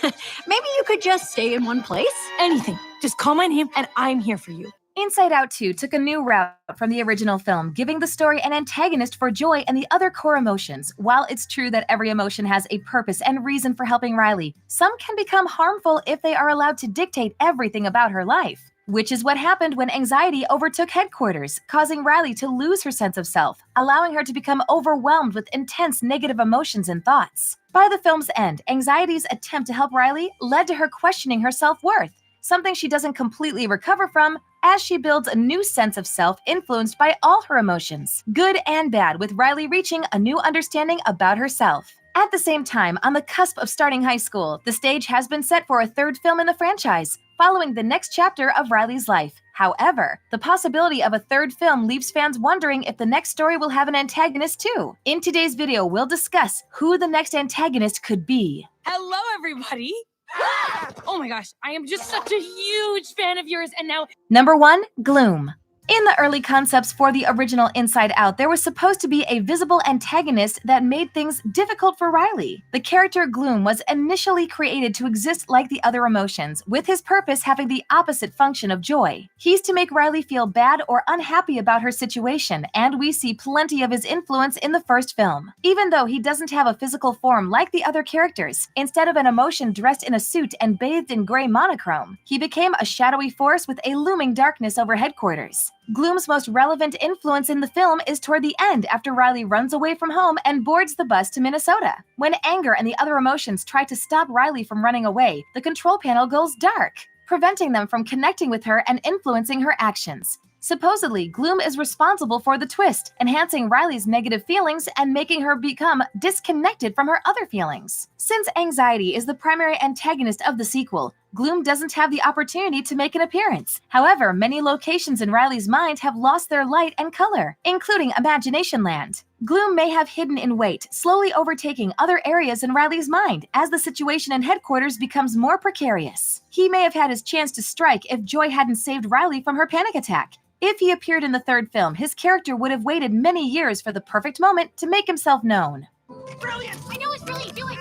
Maybe you could just stay in one place? Anything. Just call my name and I'm here for you. Inside Out 2 took a new route from the original film, giving the story an antagonist for joy and the other core emotions. While it's true that every emotion has a purpose and reason for helping Riley, some can become harmful if they are allowed to dictate everything about her life. Which is what happened when anxiety overtook headquarters, causing Riley to lose her sense of self, allowing her to become overwhelmed with intense negative emotions and thoughts. By the film's end, anxiety's attempt to help Riley led to her questioning her self-worth, something she doesn't completely recover from as she builds a new sense of self influenced by all her emotions, good and bad, with Riley reaching a new understanding about herself. At the same time, on the cusp of starting high school, the stage has been set for a 3rd film in the franchise, following the next chapter of Riley's life. However, the possibility of a 3rd film leaves fans wondering if the next story will have an antagonist too. In today's video, we'll discuss who the next antagonist could be. Hello, everybody. Oh my gosh, I am just such a huge fan of yours, and now... Number 1, Gloom. In the early concepts for the original Inside Out, there was supposed to be a visible antagonist that made things difficult for Riley. The character Gloom was initially created to exist like the other emotions, with his purpose having the opposite function of joy. He's to make Riley feel bad or unhappy about her situation, and we see plenty of his influence in the first film. Even though he doesn't have a physical form like the other characters, instead of an emotion dressed in a suit and bathed in gray monochrome, he became a shadowy force with a looming darkness over headquarters. Gloom's most relevant influence in the film is toward the end after Riley runs away from home and boards the bus to Minnesota. When anger and the other emotions try to stop Riley from running away, the control panel goes dark, preventing them from connecting with her and influencing her actions. Supposedly, Gloom is responsible for the twist, enhancing Riley's negative feelings and making her become disconnected from her other feelings. Since anxiety is the primary antagonist of the sequel, Gloom doesn't have the opportunity to make an appearance. However, many locations in Riley's mind have lost their light and color, including Imagination Land. Gloom may have hidden in wait, slowly overtaking other areas in Riley's mind as the situation in headquarters becomes more precarious. He may have had his chance to strike if Joy hadn't saved Riley from her panic attack. If he appeared in the 3rd film, his character would have waited many years for the perfect moment to make himself known. Brilliant! I know it's brilliant. Do it.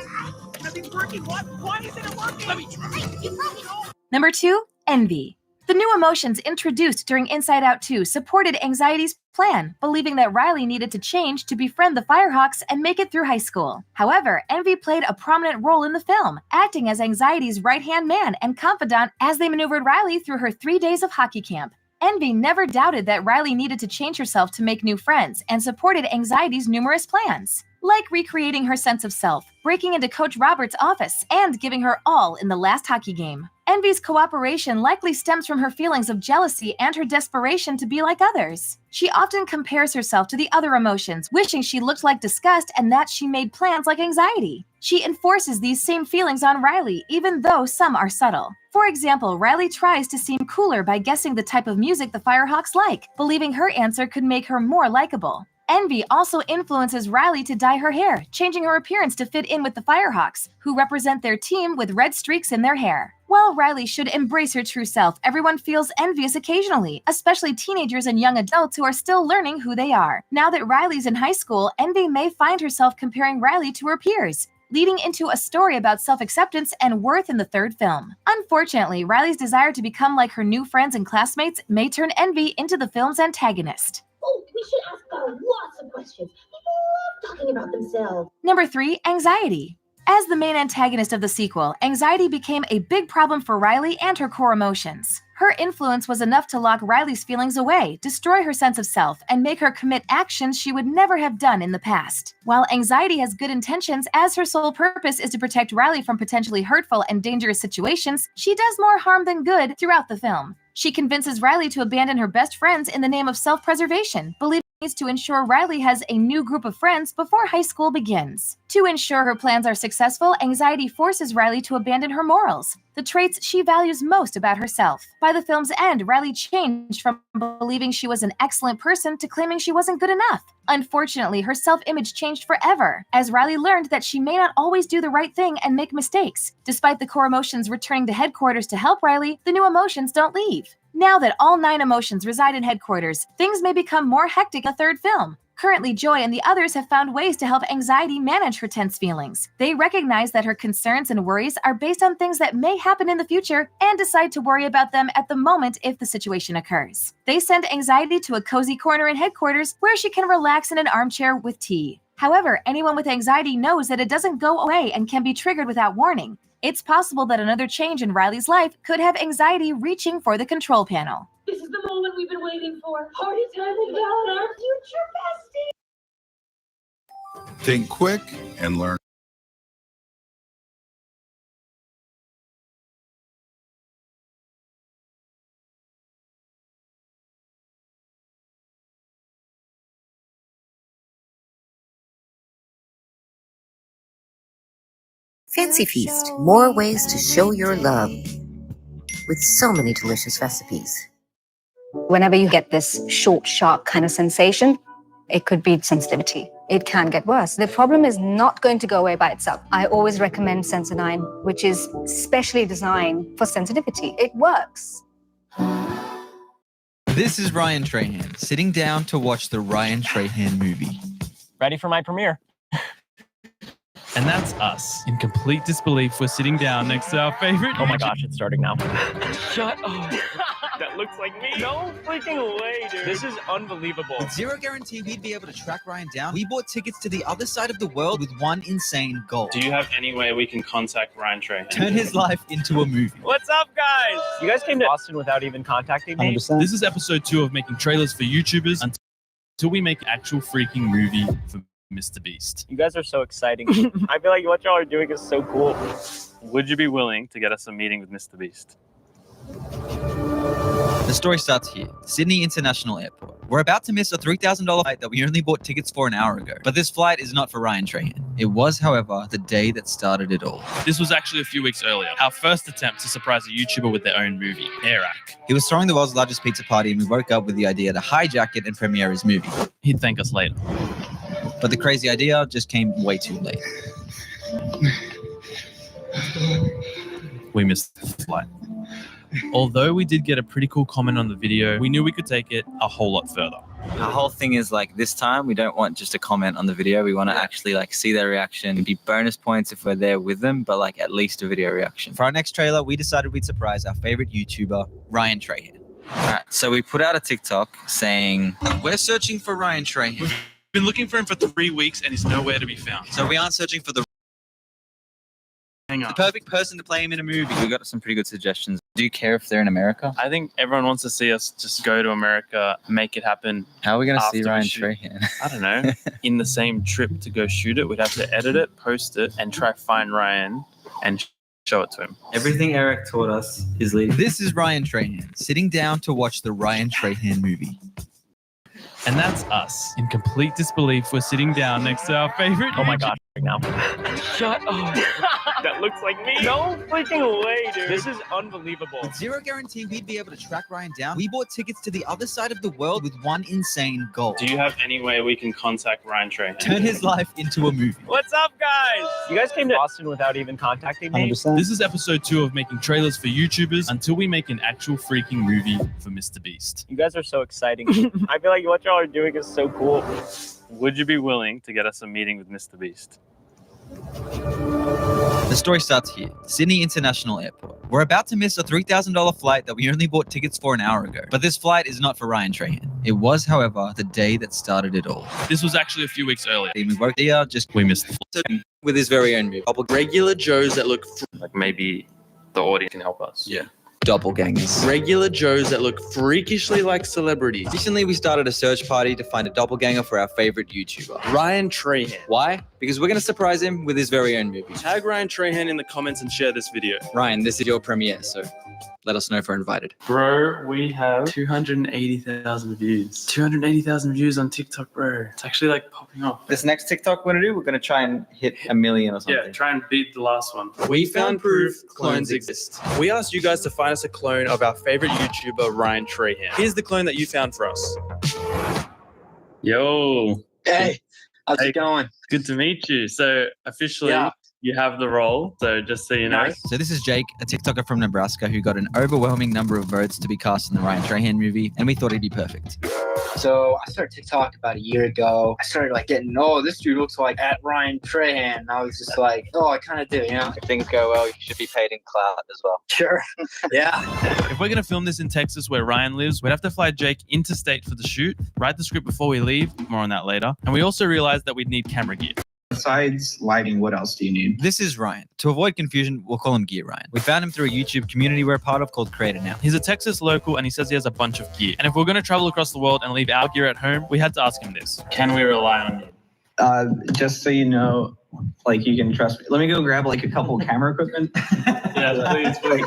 Nothing's working. What? Why isn't it working? Let me try. Hey, you broke it. Number 2, Envy. The new emotions introduced during Inside Out 2 supported Anxiety's plan, believing that Riley needed to change to befriend the Firehawks and make it through high school. However, Envy played a prominent role in the film, acting as Anxiety's right-hand man and confidant as they maneuvered Riley through her 3 days of hockey camp. Envy never doubted that Riley needed to change herself to make new friends and supported Anxiety's numerous plans, like recreating her sense of self, breaking into Coach Roberts' office, and giving her all in the last hockey game. Envy's cooperation likely stems from her feelings of jealousy and her desperation to be like others. She often compares herself to the other emotions, wishing she looked like disgust and that she made plans like anxiety. She enforces these same feelings on Riley, even though some are subtle. For example, Riley tries to seem cooler by guessing the type of music the Firehawks like, believing her answer could make her more likable. Envy also influences Riley to dye her hair, changing her appearance to fit in with the Firehawks, who represent their team with red streaks in their hair. While Riley should embrace her true self, everyone feels envious occasionally, especially teenagers and young adults who are still learning who they are. Now that Riley's in high school, Envy may find herself comparing Riley to her peers, leading into a story about self-acceptance and worth in the third film. Unfortunately, Riley's desire to become like her new friends and classmates may turn Envy into the film's antagonist. Oh, we should ask God lots of questions. People love talking about themselves. Number 3, anxiety. As the main antagonist of the sequel, anxiety became a big problem for Riley and her core emotions. Her influence was enough to lock Riley's feelings away, destroy her sense of self, and make her commit actions she would never have done in the past. While anxiety has good intentions, as her sole purpose is to protect Riley from potentially hurtful and dangerous situations, she does more harm than good throughout the film. She convinces Riley to abandon her best friends in the name of self-preservation, believing she needs to ensure Riley has a new group of friends before high school begins. To ensure her plans are successful, anxiety forces Riley to abandon her morals, the traits she values most about herself. By the film's end, Riley changed from believing she was an excellent person to claiming she wasn't good enough. Unfortunately, her self-image changed forever, as Riley learned that she may not always do the right thing and make mistakes. Despite the core emotions returning to headquarters to help Riley, the new emotions don't leave. Now that all 9 emotions reside in headquarters, things may become more hectic in the third film. Currently, Joy and the others have found ways to help anxiety manage her tense feelings. They recognize that her concerns and worries are based on things that may happen in the future and decide to worry about them at the moment if the situation occurs. They send anxiety to a cozy corner in headquarters where she can relax in an armchair with tea. However, anyone with anxiety knows that it doesn't go away and can be triggered without warning. It's possible that another change in Riley's life could have anxiety reaching for the control panel. This is the moment we've been waiting for. Party time with Val and our future bestie. Think quick and learn. Fancy Feast. More ways to show your love with so many delicious recipes. Whenever you get this short, sharp kind of sensation, it could be sensitivity. It can get worse. The problem is not going to go away by itself. I always recommend Sensodyne, which is specially designed for sensitivity. It works. This is Ryan Trahan, sitting down to watch the Ryan Trahan movie. Ready for my premiere. And that's us. In complete disbelief, we're sitting down next to our favorite. Oh my gosh, it's starting now. Shut up. That looks like me. No freaking way, dude. This is unbelievable. With zero guarantee we'd be able to track Ryan down, we bought tickets to the other side of the world with one insane goal. Do you have any way we can contact Ryan Trahan? Turn his life into a movie. What's up, guys? You guys came to Austin without even contacting me? 100%. This is episode 2 of making trailers for YouTubers until we make actual freaking movie for Mr. Beast. You guys are so exciting. I feel like what y'all are doing is so cool. Would you be willing to get us a meeting with Mr. Beast? The story starts here, Sydney International Airport. We're about to miss a $3,000 flight that we only bought tickets for an hour ago. But this flight is not for Ryan Trahan. It was, however, the day that started it all. This was actually a few weeks earlier. Our first attempt to surprise a YouTuber with their own movie, Airac. He was throwing the world's largest pizza party and we woke up with the idea to hijack it and premiere his movie. He'd thank us later. But the crazy idea just came way too late. We missed the flight. Although we did get a pretty cool comment on the video, we knew we could take it a whole lot further. Our whole thing is like this time we don't want just a comment on the video. We want to actually like see their reaction. It'd be bonus points if we're there with them, but like at least a video reaction. For our next trailer, we decided we'd surprise our favorite YouTuber, Ryan Trahan. Alright, so we put out a TikTok saying, we're searching for Ryan Trahan. We've been looking for him for 3 weeks and he's nowhere to be found. So we aren't searching for the perfect person to play him in a movie. We got some pretty good suggestions. Do you care if they're in America? I think everyone wants to see us just go to America, make it happen. How are we going to see Ryan Trahan? I don't know. In the same trip to go shoot it, we'd have to edit it, post it, and try to find Ryan and show it to him. Everything Eric taught us is leading. This is Ryan Trahan, sitting down to watch the Ryan Trahan movie. And that's us. In complete disbelief, we're sitting down next to our favorite. Oh my god, right now. Shut up. That looks like me. No freaking way, dude. This is unbelievable. With zero guarantee we'd be able to track Ryan down, we bought tickets to the other side of the world with one insane goal. Do you have any way we can contact Ryan Trahan? Turn his life into a movie. What's up, guys? You guys came to Austin without even contacting me? 100%. This is episode 2 of making trailers for YouTubers until we make an actual freaking movie for Mr. Beast. You guys are so exciting. I feel like what y'all are doing is so cool. Would you be willing to get us a meeting with Mr. Beast? The story starts here, Sydney International Airport. We're about to miss a $3,000 flight that we only bought tickets for an hour ago. But this flight is not for Ryan Trahan. It was, however, the day that started it all. This was actually a few weeks earlier. We woke here, we missed the flight. With his very own movie. Regular Joes that look like maybe the audience can help us. Yeah. Doppelgangers. Regular Joes that look freakishly like celebrities. Recently, we started a search party to find a doppelganger for our favorite YouTuber. Ryan Trahan. Why? Because we're going to surprise him with his very own movie. Tag Ryan Trahan in the comments and share this video. Ryan, this is your premiere, so let us know if we're invited. Bro, we have 280,000 views. 280,000 views on TikTok, bro. It's actually like popping off. This next TikTok we're going to do, we're going to try and hit 1 million or something. Yeah, try and beat the last one. We found proof clones exist. We asked you guys to find us a clone of our favorite YouTuber, Ryan Trahan. Here's the clone that you found for us. Yo. Hey, how's it going? Good to meet you. So officially, you have the role. So just so you know. So this is Jake, a TikToker from Nebraska who got an overwhelming number of votes to be cast in the Ryan Trahan movie, and we thought he'd be perfect. So I started TikTok about a year ago. I started like getting, this dude looks like at Ryan Trahan. And I was just like, I kind of do, you know? If things go well, you should be paid in clout as well. Sure. Yeah. If we're going to film this in Texas where Ryan lives, we'd have to fly Jake interstate for the shoot, write the script before we leave, more on that later. And we also realized that we'd need camera gear. Besides lighting, what else do you need? This is Ryan. To avoid confusion, we'll call him Gear Ryan. We found him through a YouTube community we're a part of called Creator Now. He's a Texas local and he says he has a bunch of gear. And if we're going to travel across the world and leave our gear at home, we had to ask him this. Can we rely on you? Just so you know, like you can trust me. Let me go grab like a couple camera equipment. Yeah, please.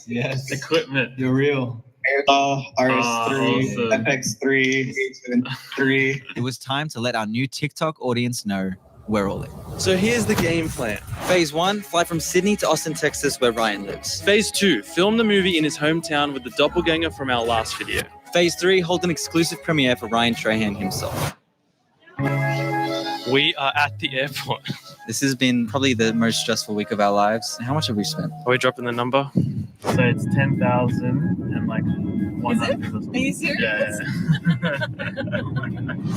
Yes. Equipment. You're real. RS3, FX3, A73. It was time to let our new TikTok audience know we're all in. So here's the game plan. Phase 1, fly from Sydney to Austin, Texas, where Ryan lives. Phase 2, film the movie in his hometown with the doppelganger from our last video. Phase 3, hold an exclusive premiere for Ryan Trahan himself. We are at the airport. This has been probably the most stressful week of our lives. How much have we spent? Are we dropping the number? So it's 10,000 and like 100 or something. Are you serious?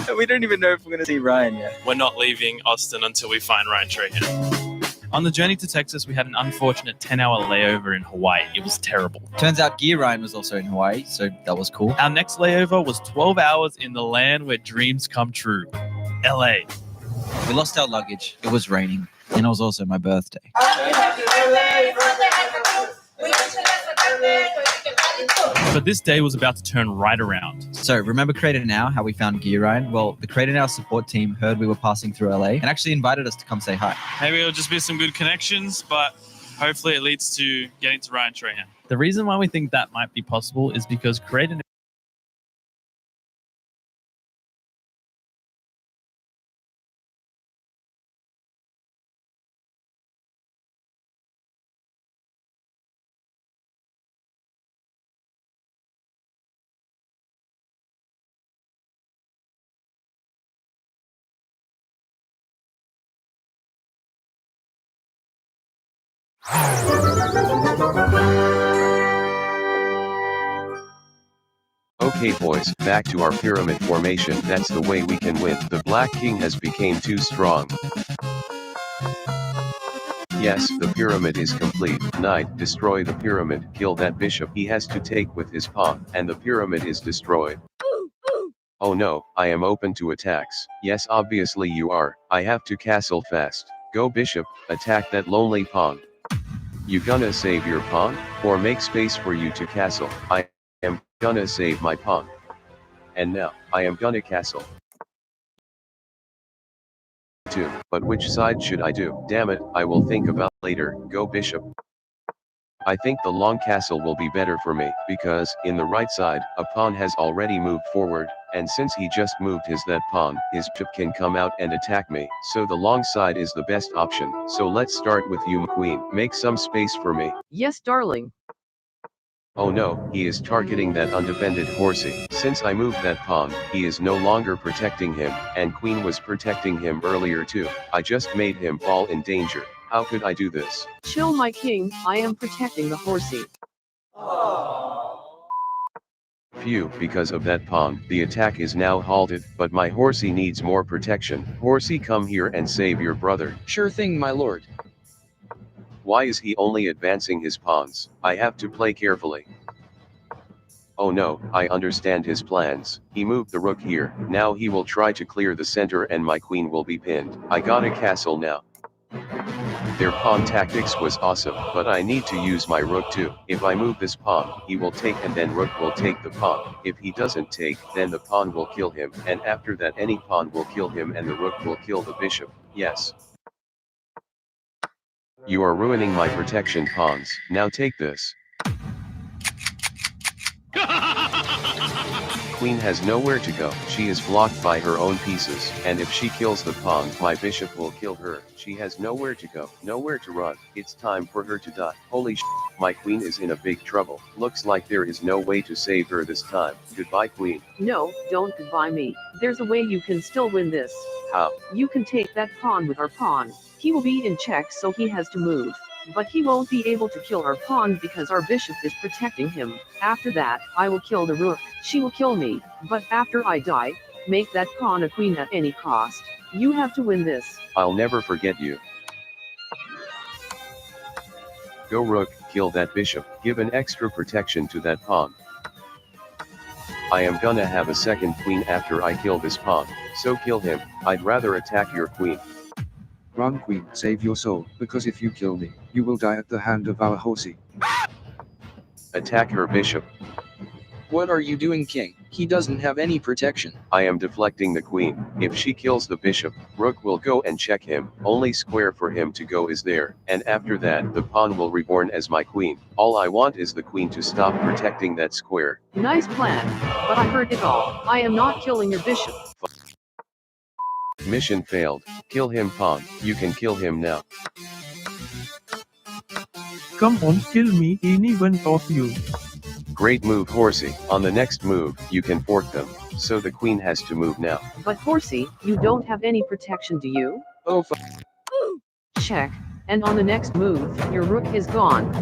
Yeah. We don't even know if we're going to see Ryan yet. We're not leaving Austin until we find Ryan Trahan. On the journey to Texas, we had an unfortunate 10-hour layover in Hawaii. It was terrible. Turns out Gear Ryan was also in Hawaii, so that was cool. Our next layover was 12 hours in the land where dreams come true, LA. We lost our luggage. It was raining, and it was also my birthday. But this day was about to turn right around. So remember Creator Now, how we found Gear Ryan? Well, the Creator Now support team heard we were passing through LA and actually invited us to come say hi. Maybe it'll just be some good connections, but hopefully it leads to getting to Ryan Trahan. The reason why we think that might be possible is because Creator Now Okay boys, back to our pyramid formation. That's the way we can win. The black king has become too strong. Yes, the pyramid is complete. Knight, destroy the pyramid, kill that bishop he has to take with his pawn, and the pyramid is destroyed. Oh no, I am open to attacks. Yes, obviously you are. I have to castle fast. Go bishop, attack that lonely pawn. You gonna save your pawn, or make space for you to castle? I am gonna save my pawn. And now, I am gonna castle. But which side should I do? Damn it, I will think about later. Go bishop. I think the long castle will be better for me, because, in the right side, a pawn has already moved forward, and since he just moved that pawn, his bishop can come out and attack me, so the long side is the best option. So let's start with you, queen. Make some space for me. Yes, darling. Oh no, he is targeting that undefended horsey. Since I moved that pawn, he is no longer protecting him, and queen was protecting him earlier too. I just made him fall in danger. How could I do this? Chill, my king. I am protecting the horsey. Phew, because of that pawn, the attack is now halted, but my horsey needs more protection. Horsey, come here and save your brother. Sure thing, my lord. Why is he only advancing his pawns? I have to play carefully. Oh no, I understand his plans. He moved the rook here. Now he will try to clear the center and my queen will be pinned. I got a castle now. Their pawn tactics was awesome, but I need to use my rook too. If I move this pawn, he will take and then rook will take the pawn. If he doesn't take, then the pawn will kill him, and after that any pawn will kill him and the rook will kill the bishop. Yes. You are ruining my protection pawns. Now take this. Queen has nowhere to go. She is blocked by her own pieces, and if she kills the pawn, my bishop will kill her. She has nowhere to go, nowhere to run. It's time for her to die. Holy sh*, my queen is in a big trouble. Looks like there is no way to save her this time. Goodbye, queen. No, don't goodbye me. There's a way you can still win this. How? You can take that pawn with our pawn. He will be in check, so he has to move. But he won't be able to kill our pawn because our bishop is protecting him. After that, I will kill the rook. She will kill me, but after I die, make that pawn a queen at any cost. You have to win this. I'll never forget you. Go rook, kill that bishop, give an extra protection to that pawn. I am gonna have a second queen after I kill this pawn, so kill him. I'd rather attack your queen. Run, queen, save your soul, because if you kill me, you will die at the hand of our horsey. Attack her bishop. What are you doing, king? He doesn't have any protection. I am deflecting the queen. If she kills the bishop, rook will go and check him. Only square for him to go is there, and after that the pawn will reborn as my queen. All I want is the queen to stop protecting that square. Nice plan, but I heard it all. I am not killing your bishop. Mission failed. Kill him, pawn. You can kill him now. Come on, kill me, any one of you. Great move, horsey. On the next move, you can fork them. So the queen has to move now. But horsey, you don't have any protection, do you? Oh Check. And on the next move, your rook is gone.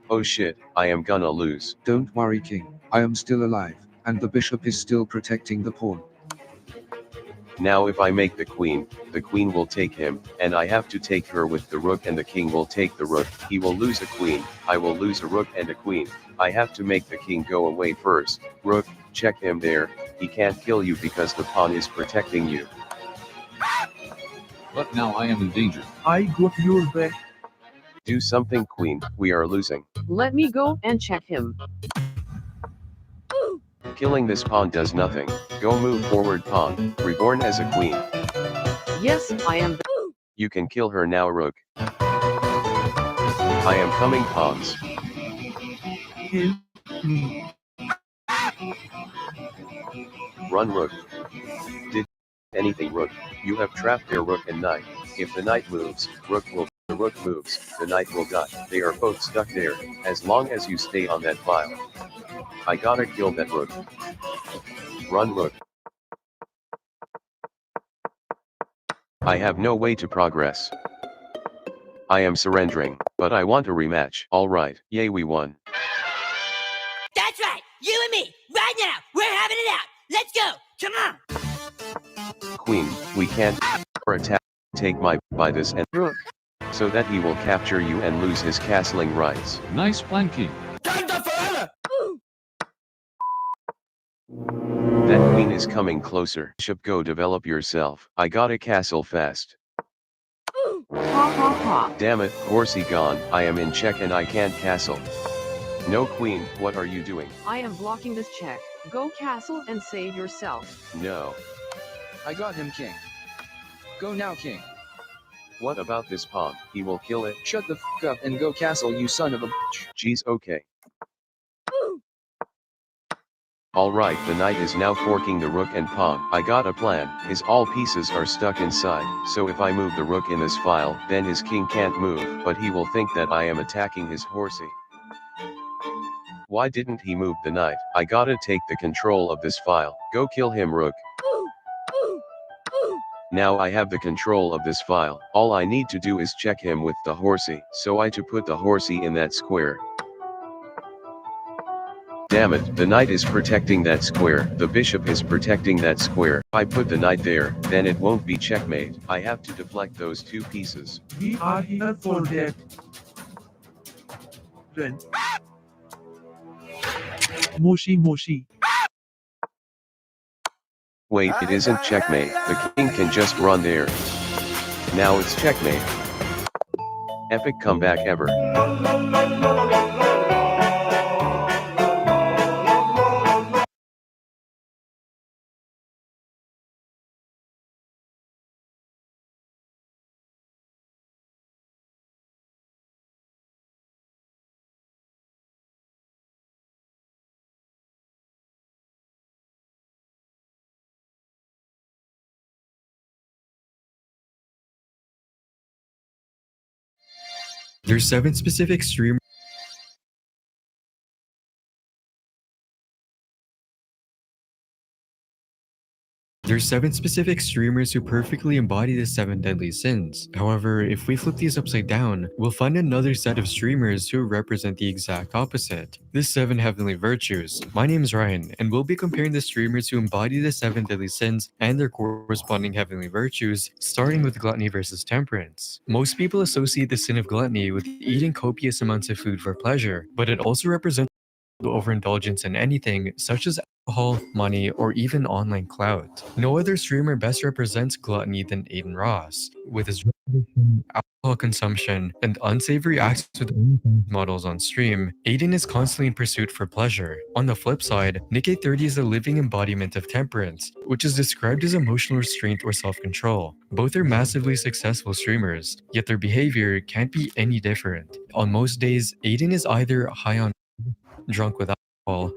Oh shit, I am gonna lose. Don't worry, king. I am still alive, and the bishop is still protecting the pawn. Now if I make the queen will take him, and I have to take her with the rook and the king will take the rook. He will lose a queen, I will lose a rook and a queen. I have to make the king go away first. Rook, check him there, he can't kill you because the pawn is protecting you. But now I am in danger. I got your back. Do something, queen, we are losing. Let me go and check him. Killing this pawn does nothing. Go move forward, pawn. Reborn as a queen. Yes, I am. You can kill her now, rook. I am coming, pawns. Help me. Run, rook. Did anything, rook. You have trapped their rook and knight. If the knight moves, the rook moves, the knight will die. They are both stuck there, as long as you stay on that file. I gotta kill that rook. Run, rook. I have no way to progress. I am surrendering, but I want a rematch. Alright, yay, we won. That's right, you and me, right now, we're having it out. Let's go, come on. Queen, we can't or attack. Take my by this and Rook. So that he will capture you and lose his castling rights. Nice flanking. That queen is coming closer. Bishop, go develop yourself. I got a castle fast. Ha ha ha. Damn it, horsey gone. I am in check and I can't castle. No queen, what are you doing? I am blocking this check. Go castle and save yourself. No. I got him, king. Go now, king. What about this pawn? He will kill it. Shut the f up and go castle, you son of a bitch. Jeez, okay. Alright, the knight is now forking the rook and pawn. I got a plan. His all pieces are stuck inside, so if I move the rook in this file, then his king can't move, but he will think that I am attacking his horsey. Why didn't he move the knight? I gotta take the control of this file. Go kill him, rook. Now I have the control of this file. All I need to do is check him with the horsey, so I to put the horsey in that square. Damn it, the knight is protecting that square, the bishop is protecting that square. If I put the knight there, then it won't be checkmate. I have to deflect those two pieces. We are here for that. Run. Moshi Moshi. Wait, it isn't checkmate, the king can just run there. Now it's checkmate. Epic comeback ever. There's 7 specific streamers. There's 7 specific streamers who perfectly embody the 7 deadly sins. However, if we flip these upside down, we'll find another set of streamers who represent the exact opposite. The 7 heavenly virtues. My name is Ryan, and we'll be comparing the streamers who embody the 7 deadly sins and their corresponding heavenly virtues, starting with gluttony versus temperance. Most people associate the sin of gluttony with eating copious amounts of food for pleasure, but it also represents overindulgence in anything such as alcohol, money, or even online clout. No other streamer best represents gluttony than Aiden Ross, with his alcohol consumption and unsavory acts with models on stream. Aiden is constantly in pursuit for pleasure. On the flip side, Nick830 is a living embodiment of temperance, which is described as emotional restraint or self-control. Both are massively successful streamers, yet their behavior can't be any different. On most days, Aiden is either high on drunk with alcohol,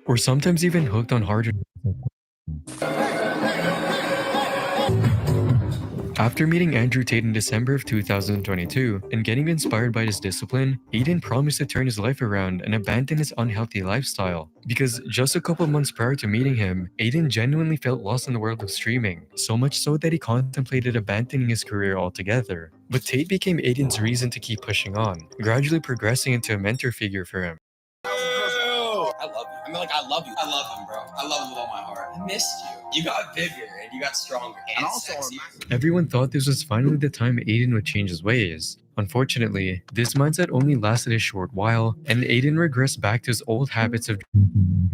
or sometimes even hooked on harder. After meeting Andrew Tate in December of 2022 and getting inspired by his discipline, Aiden promised to turn his life around and abandon his unhealthy lifestyle. Because just a couple months prior to meeting him, Aiden genuinely felt lost in the world of streaming, so much so that he contemplated abandoning his career altogether. But Tate became Aiden's reason to keep pushing on, gradually progressing into a mentor figure for him. I love you. I mean, I love you. I love him, bro. I love him with all my heart. I missed you. You got bigger and you got stronger and also sexier. Everyone thought this was finally the time Aiden would change his ways. Unfortunately, this mindset only lasted a short while, and Aiden regressed back to his old habits of drinking.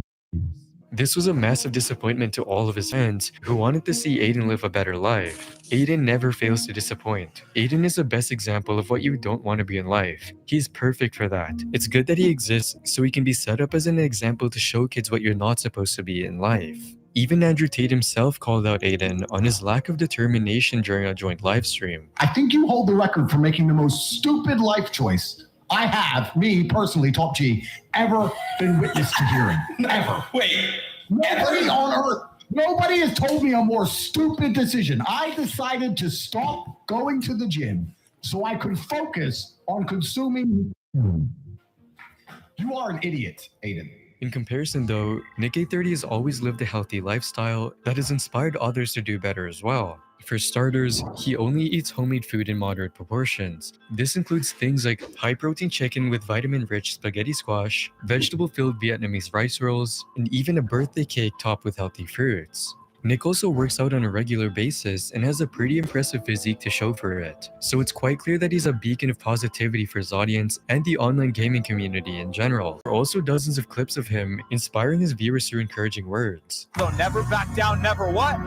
This was a massive disappointment to all of his fans who wanted to see Aiden live a better life. Aiden never fails to disappoint. Aiden is the best example of what you don't want to be in life. He's perfect for that. It's good that he exists so he can be set up as an example to show kids what you're not supposed to be in life. Even Andrew Tate himself called out Aiden on his lack of determination during a joint live stream. I think you hold the record for making the most stupid life choice I have, me personally, Top G, ever been witness to hearing. Ever. Wait. Nobody on earth, nobody has told me a more stupid decision. I decided to stop going to the gym so I could focus on consuming. You are an idiot, Aiden. In comparison though, Nick830 has always lived a healthy lifestyle that has inspired others to do better as well. For starters, he only eats homemade food in moderate proportions. This includes things like high-protein chicken with vitamin-rich spaghetti squash, vegetable-filled Vietnamese rice rolls, and even a birthday cake topped with healthy fruits. Nick also works out on a regular basis and has a pretty impressive physique to show for it, so it's quite clear that he's a beacon of positivity for his audience and the online gaming community in general. There are also dozens of clips of him inspiring his viewers through encouraging words. So never back down, never what?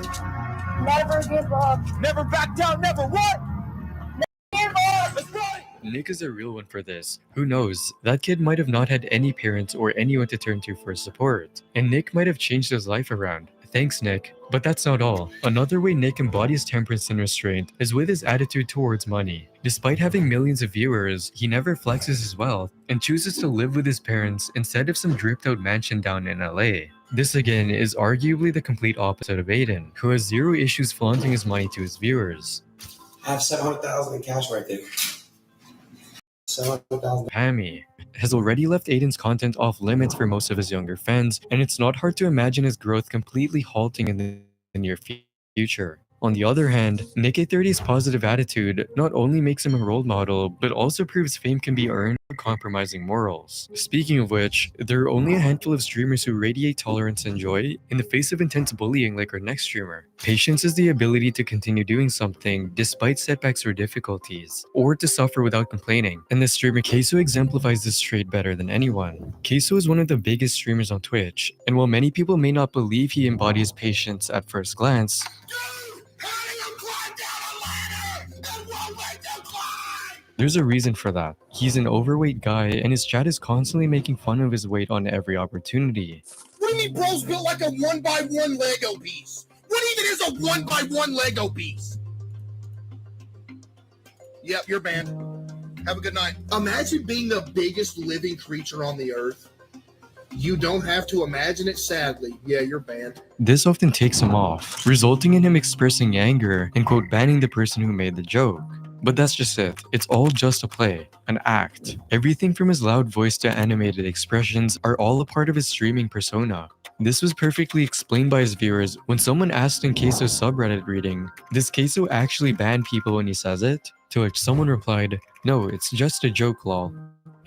Never give up. Never back down, never what? Never give up. That's right. Nick is a real one for this. Who knows, that kid might have not had any parents or anyone to turn to for support, and Nick might have changed his life around. Thanks, Nick. But that's not all. Another way Nick embodies temperance and restraint is with his attitude towards money. Despite having millions of viewers, he never flexes his wealth and chooses to live with his parents instead of some dripped out mansion down in LA. This again is arguably the complete opposite of Aiden, who has zero issues flaunting his money to his viewers. I have 700,000 in cash right there. 700,000. Hammy has already left Aiden's content off limits for most of his younger fans, and it's not hard to imagine his growth completely halting in the near future. On the other hand, Nick830's positive attitude not only makes him a role model, but also proves fame can be earned without compromising morals. Speaking of which, there are only a handful of streamers who radiate tolerance and joy in the face of intense bullying like our next streamer. Patience is the ability to continue doing something despite setbacks or difficulties, or to suffer without complaining. And the streamer Queso exemplifies this trait better than anyone. Queso is one of the biggest streamers on Twitch, and while many people may not believe he embodies patience at first glance, there's a reason for that. He's an overweight guy, and his chat is constantly making fun of his weight on every opportunity. What do you mean bro's built like a 1x1 Lego piece? What even is a 1x1 Lego piece? Yep, you're banned. Have a good night. Imagine being the biggest living creature on the earth. You don't have to imagine it, sadly. Yeah, you're banned. This often takes him off, resulting in him expressing anger and quote banning the person who made the joke. But that's just it. It's all just a play, an act. Everything from his loud voice to animated expressions are all a part of his streaming persona. This was perfectly explained by his viewers when someone asked in Queso's subreddit reading, "Does Queso actually ban people when he says it?" To which someone replied, "No, it's just a joke, lol."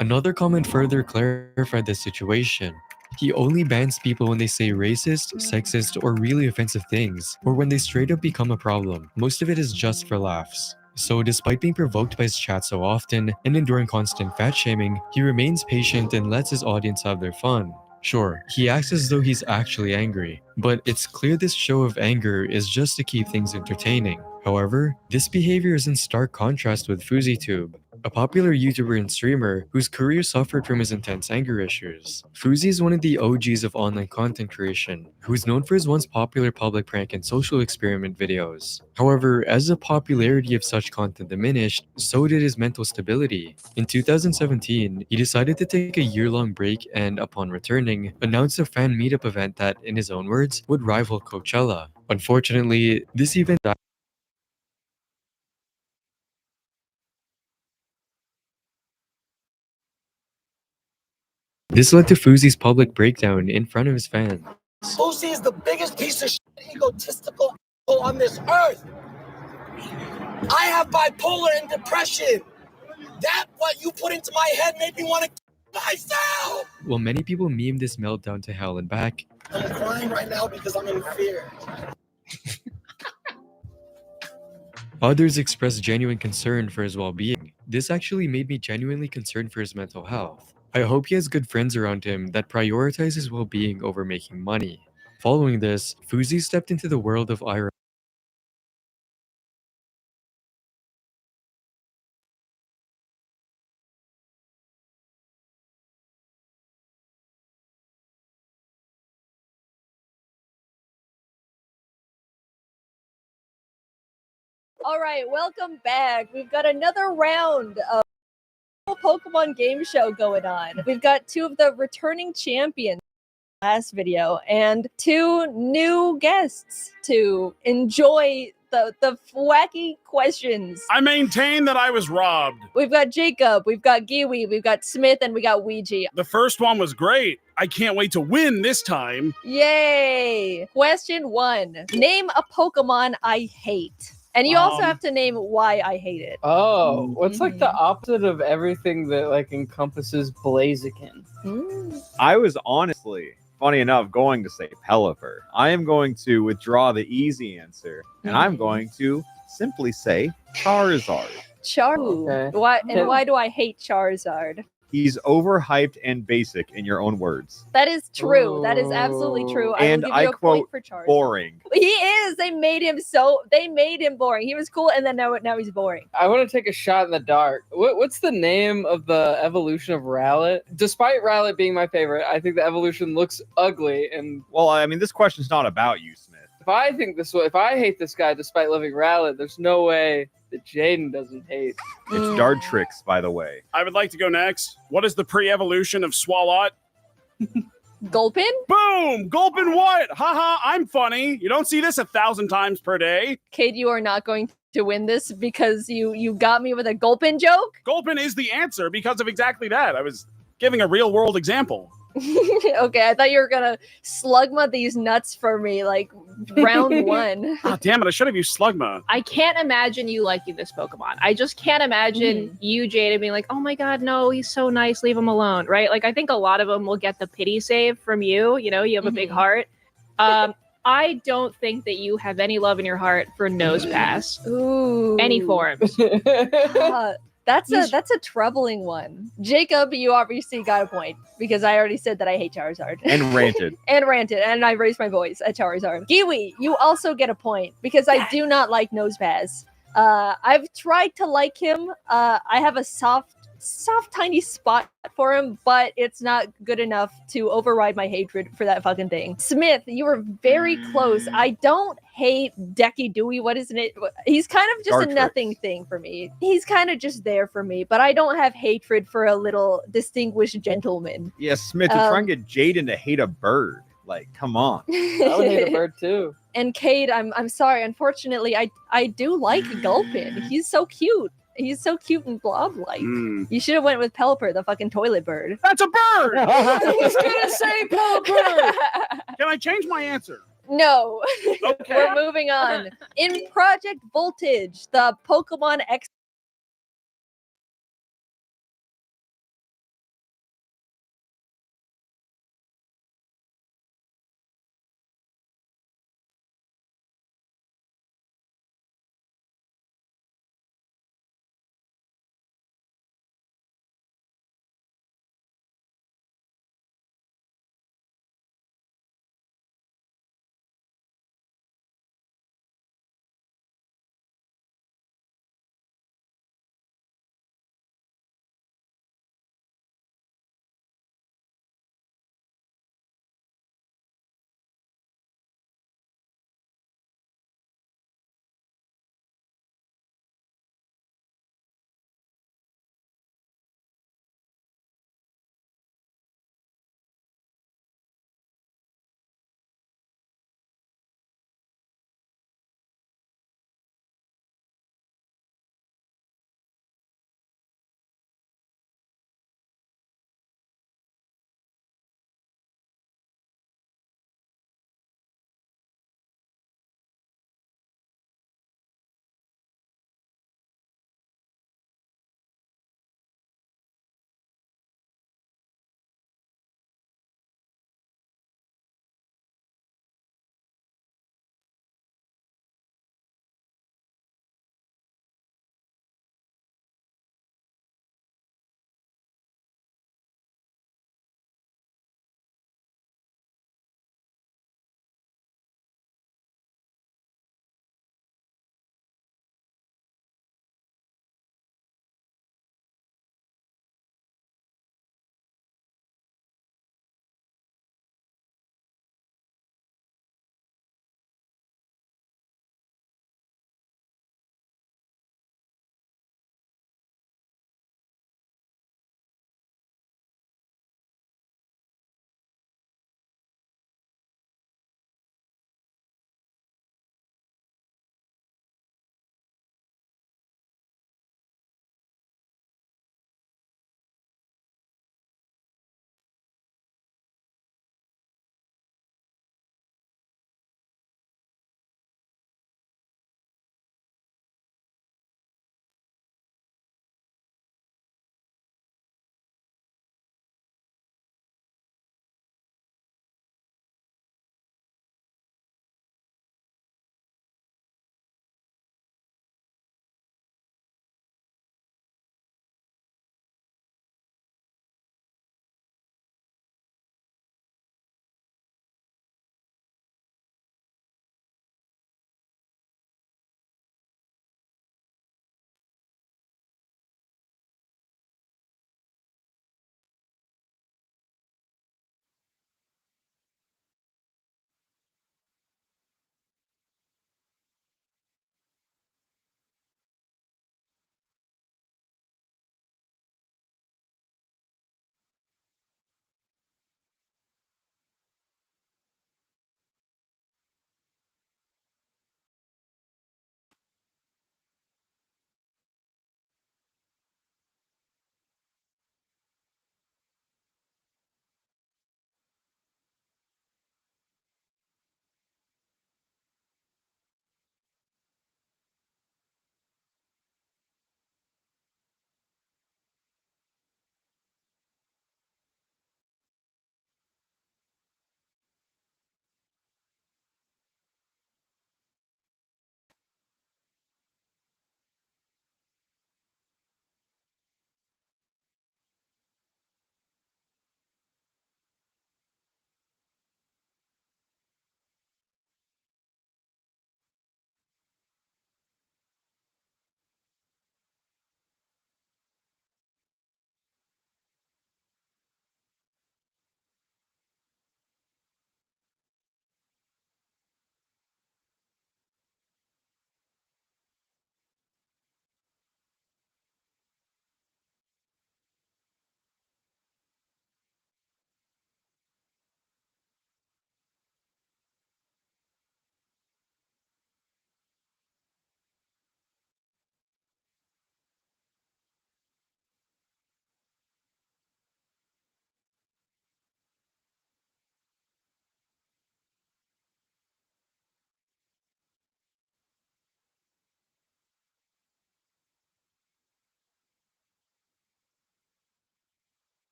Another comment further clarified the situation. He only bans people when they say racist, sexist, or really offensive things, or when they straight up become a problem. Most of it is just for laughs. So despite being provoked by his chat so often and enduring constant fat shaming, he remains patient and lets his audience have their fun. Sure, he acts as though he's actually angry, but it's clear this show of anger is just to keep things entertaining. However, this behavior is in stark contrast with FuzzyTube, a popular YouTuber and streamer whose career suffered from his intense anger issues. Fuzzy is one of the OGs of online content creation, who is known for his once popular public prank and social experiment videos. However, as the popularity of such content diminished, so did his mental stability. In 2017, he decided to take a year-long break and, upon returning, announced a fan meetup event that, in his own words, would rival Coachella. Unfortunately, this event This led to Fuzzy's public breakdown in front of his fans. Lucy is the biggest piece of shit, egotistical on this earth. I have bipolar and depression. That what you put into my head made me want to kill myself. While many people meme this meltdown to hell and back, I'm crying right now because I'm in fear. others expressed genuine concern for his well-being. This actually made me genuinely concerned for his mental health. I hope he has good friends around him that prioritize his well-being over making money. Following this, Fuzzy stepped into the world of IRL. All right, welcome back. We've got another round of Pokemon game show going on. We've got two of the returning champions last video and two new guests to enjoy the wacky questions. I maintain that I was robbed. We've got Jacob, we've got Giwi, we've got Smith, and we got Ouija. The first one was great. I can't wait to win this time. Yay! Question 1. Name a Pokemon I hate. And you also have to name why I hate it. Oh, what's like the opposite of everything that like encompasses Blaziken? I was honestly, funny enough, going to say Pelipper. I am going to withdraw the easy answer, and I'm going to simply say Charizard. Why do I hate Charizard? He's overhyped and basic in your own words. That is true. That is absolutely true. And I quote, boring. He is. They made him boring. He was cool, and then now he's boring. I want to take a shot in the dark. What's the name of the evolution of Rowlet? Despite Rowlet being my favorite, I think the evolution looks ugly. And well, I mean, this question's not about you, Smith. If I hate this guy despite loving Rowlet, there's no way that Jaden doesn't hate. It's Dartrix, by the way. I would like to go next. What is the pre-evolution of Swalot? Gulpin? Boom! Gulpin what? Haha, I'm funny. You don't see this 1,000 times per day. Kate, you are not going to win this because you got me with a Gulpin joke? Gulpin is the answer because of exactly that. I was giving a real-world example. Okay, I thought you were gonna Slugma these nuts for me, like round 1. Oh, damn it, I should have used Slugma. I can't imagine you liking this Pokemon. I just can't imagine you, Jada, being like, oh my god, no, he's so nice, leave him alone, right? Like, I think a lot of them will get the pity save from you. You know, you have a big heart. I don't think that you have any love in your heart for Nosepass. Ooh. Any forms. That's a troubling one. Jacob, you obviously got a point because I already said that I hate Charizard. And ranted. and I raised my voice at Charizard. Giwi, you also get a point because I do not like Nosepass. I've tried to like him. I have a soft tiny spot for him, but it's not good enough to override my hatred for that fucking thing. Smith, you were very close. I don't hate Decky Dewey. What isn't it? He's kind of just a nothing thing for me. He's kind of just there for me, but I don't have hatred for a little distinguished gentleman. Yeah, Smith, you're trying to get Jaden to hate a bird. Like, come on. I would hate a bird too. And Cade, I'm sorry. Unfortunately, I do like Gulpin. He's so cute. He's so cute and blob-like. You should have went with Pelipper, the fucking toilet bird. That's a bird! I was gonna say Pelipper! Can I change my answer? No. Okay. We're moving on. In Project Voltage, the Pokemon X